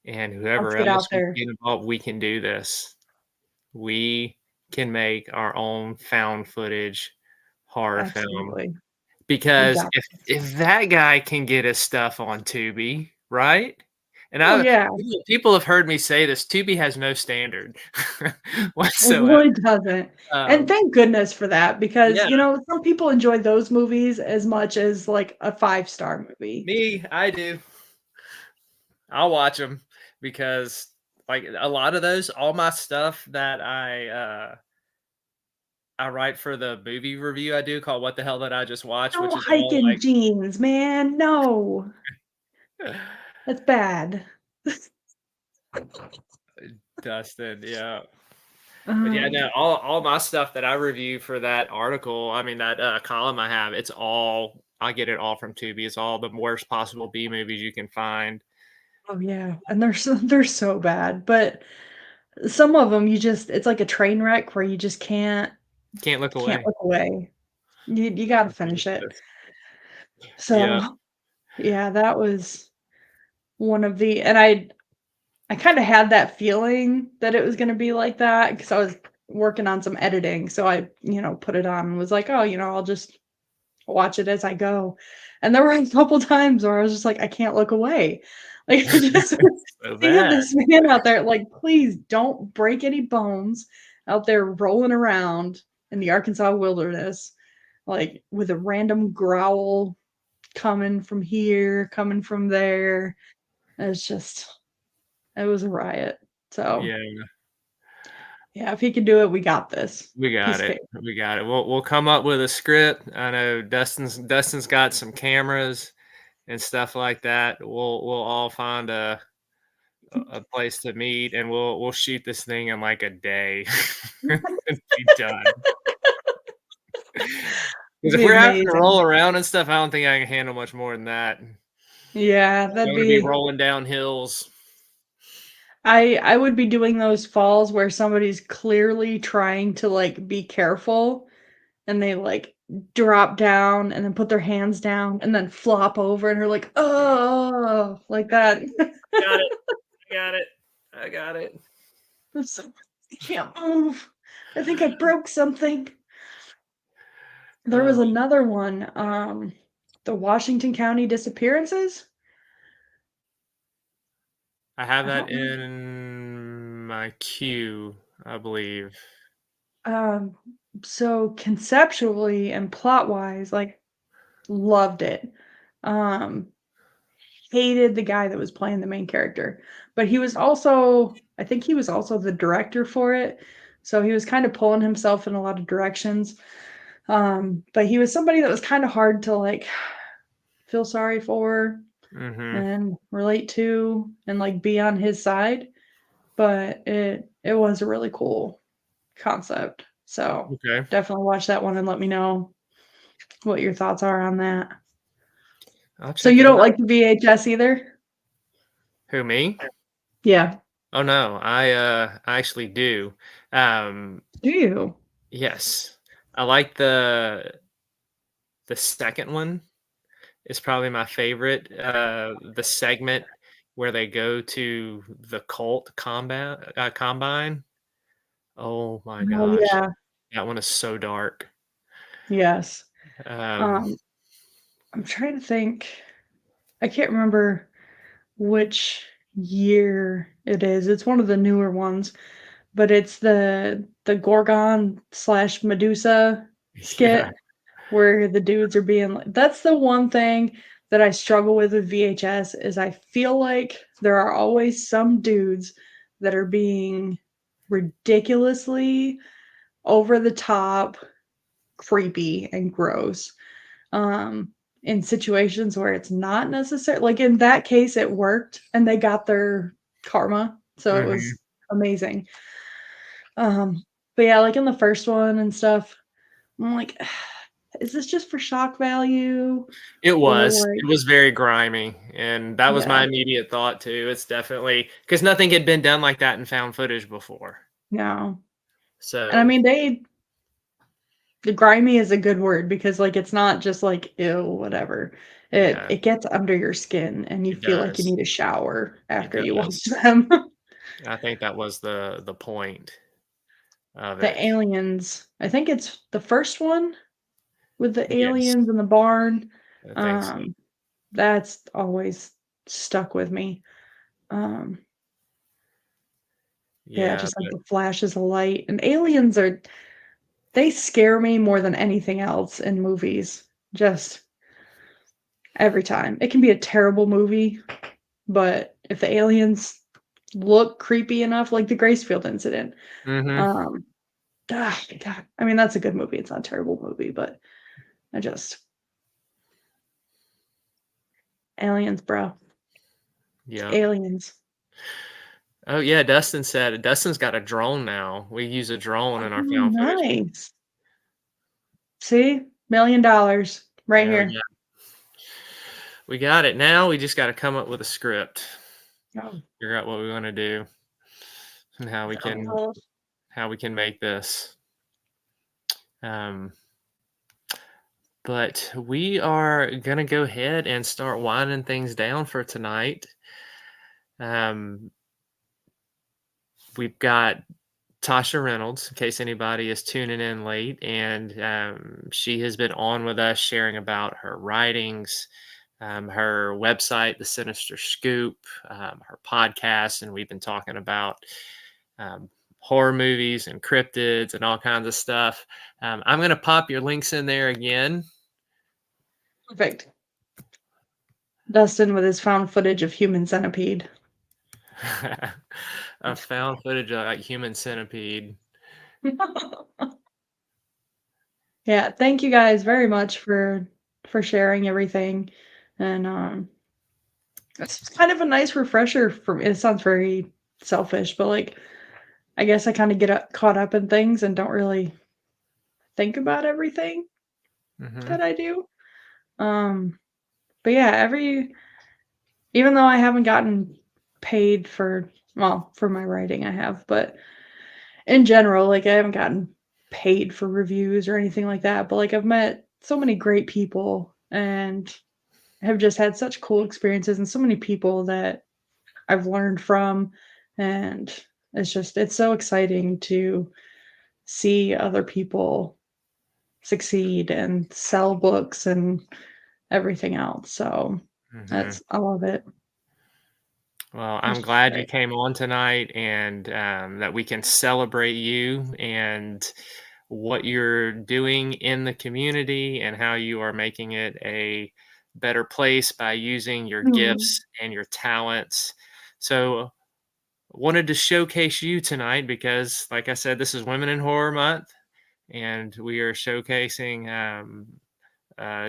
and Let's whoever get out else we there. get involved, we can do this. We can make our own found footage horror film. Absolutely. We Because got this. if that guy can get his stuff on Tubi, right? And Oh yeah. people have heard me say this, Tubi has no standard It whatsoever. really doesn't. And Um, thank goodness for that because, yeah, some people enjoy those movies as much as like a five-star movie. I do. I'll watch them because, like, a lot of those, all my stuff that I write for the movie review I do called "What the Hell Did I Just Watch," which Don't is hike all in jeans, man. No. like That's bad. Dustin, yeah. But yeah, Um, no, all my stuff that I review for that article, I mean that column I have, it's all I get it all from Tubi. It's all the worst possible B movies you can find. oh yeah, and they're so bad, but some of them it's like a train wreck where you just Can't look can't away. look away. You gotta finish it. Yeah, So, yeah, that was one of the and I kinda had that feeling that it was gonna be like that because I was working on some editing, so I, put it on and was like, "Oh, I'll just watch it as I go." And there were a couple times where I was just like, "I can't look away." Like, I just so seeing bad. this man out there, like, please don't break any bones out there rolling around in the Arkansas wilderness, like, with a random growl coming from here, coming from there. It was a riot. So Yeah, yeah, if he can do it, we got this. we got Piece of it. cake. We got it. We'll come up with a script. I know Dustin's got some cameras and stuff like that. We'll all find a place to meet and we'll shoot this thing in like a day and be done. Because if Be we're having to amazing. roll around and stuff, I don't think I can handle much more than that. I Yeah, don't that'd wanna be be rolling down hills. I would be doing those falls where somebody's clearly trying to, like, be careful, and they, like, drop down and then put their hands down and then flop over and are like, "Oh," like that. Got it. I got it. I got it. I'm so I can't move. I think I broke something. There was Oh, another one, the Washington County disappearances. I have I that don't know. in my queue, I believe. Um, so conceptually and plot-wise, like, loved it. Um, hated the guy that was playing the main character, but he was also I think he was also the director for it, so he was kind of pulling himself in a lot of directions. But he was somebody that was kind of hard to like feel sorry for Mhm. and relate to and like be on his side, but it was a really cool concept. So Okay. definitely watch that one and let me know what your thoughts are on that. I'll So check you it don't out. like the VHS either? Who, me? Yeah. Oh, no. I actually do. Um, Do you? yes. I like the second one. Is probably my favorite. The segment where they go to the cult combat combine. Oh my Oh gosh, yeah. that one is so dark. Yes. Um, Um, I'm trying to think. I can't remember which year it is. It's one of the newer ones, but it's the Gorgon slash Medusa yeah. skit where the dudes are being like that's the one thing that I struggle with VHS is I feel like there are always some dudes that are being ridiculously over the top, creepy and gross. um, in situations where it's not necessary. Like in that case, it worked and they got their karma, so it Mhm. was amazing. Um, but yeah, like in the first one and stuff, I'm like, is this just for shock value or like, It was very grimy, and that was my yeah, immediate thought too. It's definitely because nothing had been done like that in found footage before. no. And I So mean, the grimy is a good word because like it's not just like ew, whatever. It yeah, it gets under your skin and you it feel like you does. need a shower It after you watch does. them. I think that was the point of The it. aliens, I think it's the first one with the Yes, aliens in the barn. I think so. Um, that's always stuck with me. Um, yeah, Yeah, just like but the flashes of light. And aliens are they scare me more than anything else in movies. Just every time. It can be a terrible movie, but if the aliens look creepy enough, like the Gracefield incident, mhm. um, God, I mean that's a good movie. It's not a terrible movie, but I just aliens, bro. Yep. Aliens. Oh, yeah, Dustin said Dustin's got a drone now. We use a drone Oh, in our found footage. nice. See? $1,000,000 right Yeah, here. we got it. Now we just gotta come up with a script, Oh, figure out what we wanna do, and oh. how we can make this. Um, but we are gonna go ahead and start winding things down for tonight. Um, we've got Tasha Reynolds, in case anybody is tuning in late, and she has been on with us sharing about her writings, her website, The Sinister Scoop, her podcast, and we've been talking about um, horror movies and cryptids and all kinds of stuff. I'm going to pop your links in there again. Perfect. Dustin with his found footage of Human Centipede. I found footage of like Human Centipede. Yeah, thank you guys very much for sharing everything, and, it's kind of a nice refresher for me. It sounds very selfish, but, like, I guess I kinda get caught up in things and don't really think about everything Hmm. that I do. But yeah, every even though I haven't gotten paid for well, for my writing I have, but in general, like, I haven't gotten paid for reviews or anything like that, but like I've met so many great people and have just had such cool experiences and so many people that I've learned from, and it's so exciting to see other people succeed and sell books and everything else. So I love it. Well, It's I'm just glad you great. came on tonight and that we can celebrate you and what you're doing in the community and how you are making it a better place by using your Mm. gifts and your talents. So, wanted to showcase you tonight because, like I said, this is Women in Horror Month, and we are showcasing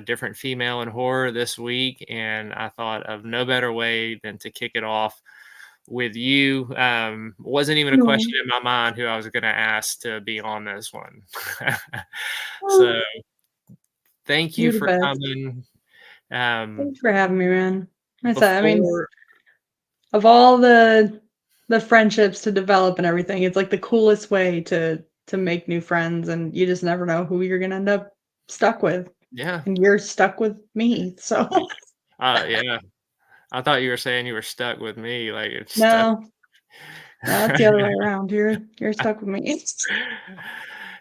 different female in horror this week. And I thought of no better way than to kick it off with you. Wasn't even a No. question in my mind who I was going to ask to be on this one. So Oh, thank you you're the for best. coming. Thanks for having me, man. That's I mean, Before, of all the friendships to develop and everything, it's like the coolest way to make new friends, and you just never know who you're gonna end up stuck with. yeah, And you're stuck with me. So yeah. I thought you were saying you were stuck with me, like it's stuck. no, no, it's the other way around. You're stuck with me.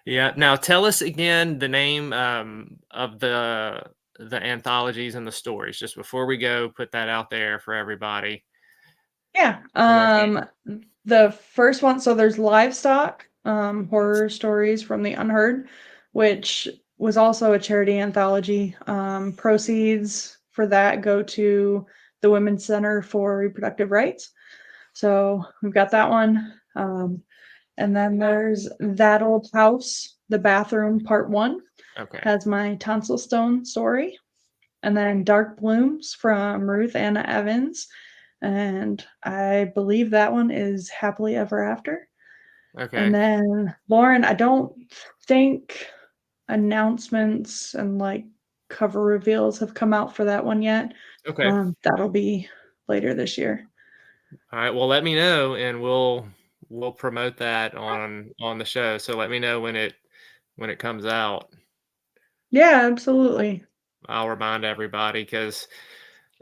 Yeah. Now tell us again the name of the anthologies and the stories. Just before we go, put that out there for everybody. Yeah. One more time. The first one, so there's livestock, horror stories from the unheard, which was also a charity anthology. Proceeds for that go to the Women's Center for Reproductive Rights. So we've got that one. And then there's That Old House, The Bathroom, Part One, Okay. has my tonsil stone story. And then Dark Blooms from Ruth Anna Evans. And I believe that one is Happily Ever After. And Okay. then Lauren, I don't think announcements and like cover reveals have come out for that one yet. Okay. That'll be later this year. All right. Well, let me know, and we'll promote that on the show. So let me know when it comes out. Yeah, absolutely. I'll remind everybody because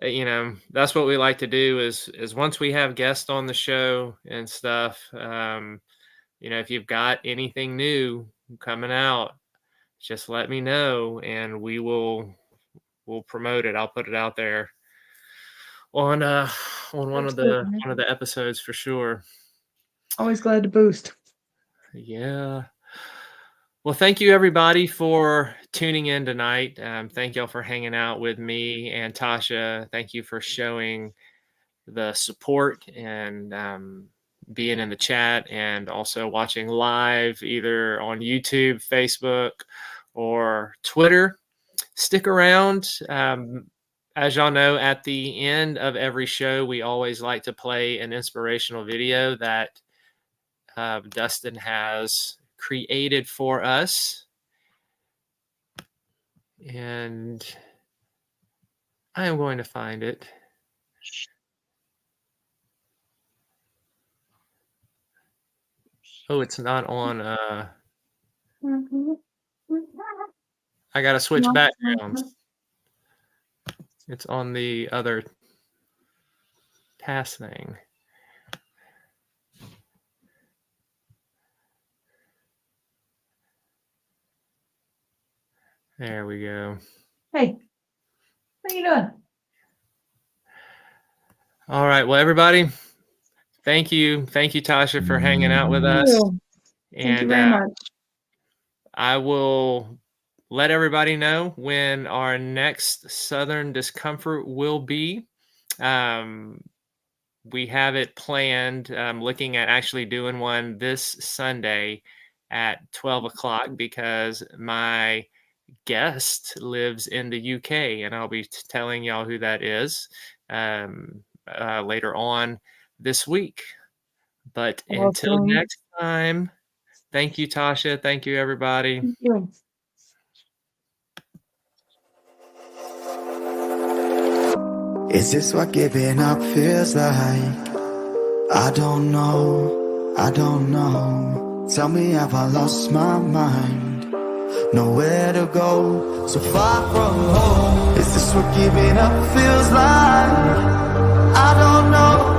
that's what we like to do is once we have guests on the show and stuff. If you've got anything new coming out, just let me know, and we'll promote it. I'll put it out there on Absolutely. one of the episodes for sure. Always glad to boost. Yeah. Well, thank you everybody for tuning in tonight. Thank y'all for hanging out with me and Tasha. Thank you for showing the support and being in the chat and also watching live either on YouTube, Facebook, or Twitter. Stick around. As y'all know, at the end of every show, we always like to play an inspirational video that Dustin has created for us. And I am going to find it. Oh, it's not on. I got to switch backgrounds. It's on the other task thing. There we go. Hey, what are you doing? All right. Well, everybody, thank you. Thank you, Tasha, for hanging out with us. Thank you And very much. I will let everybody know when our next Southern Discomfort will be. We have it planned, looking at actually doing one this Sunday at 12 o'clock because my guest lives in the UK, and I'll be telling y'all who that is later on this week. But until Awesome. next time, thank you, Tasha. Thank you, everybody. Thank you. Is this what giving up feels like? I don't know, I don't know. Tell me, have I lost my mind? Nowhere to go, so far from home. Is this what giving up feels like? I don't know.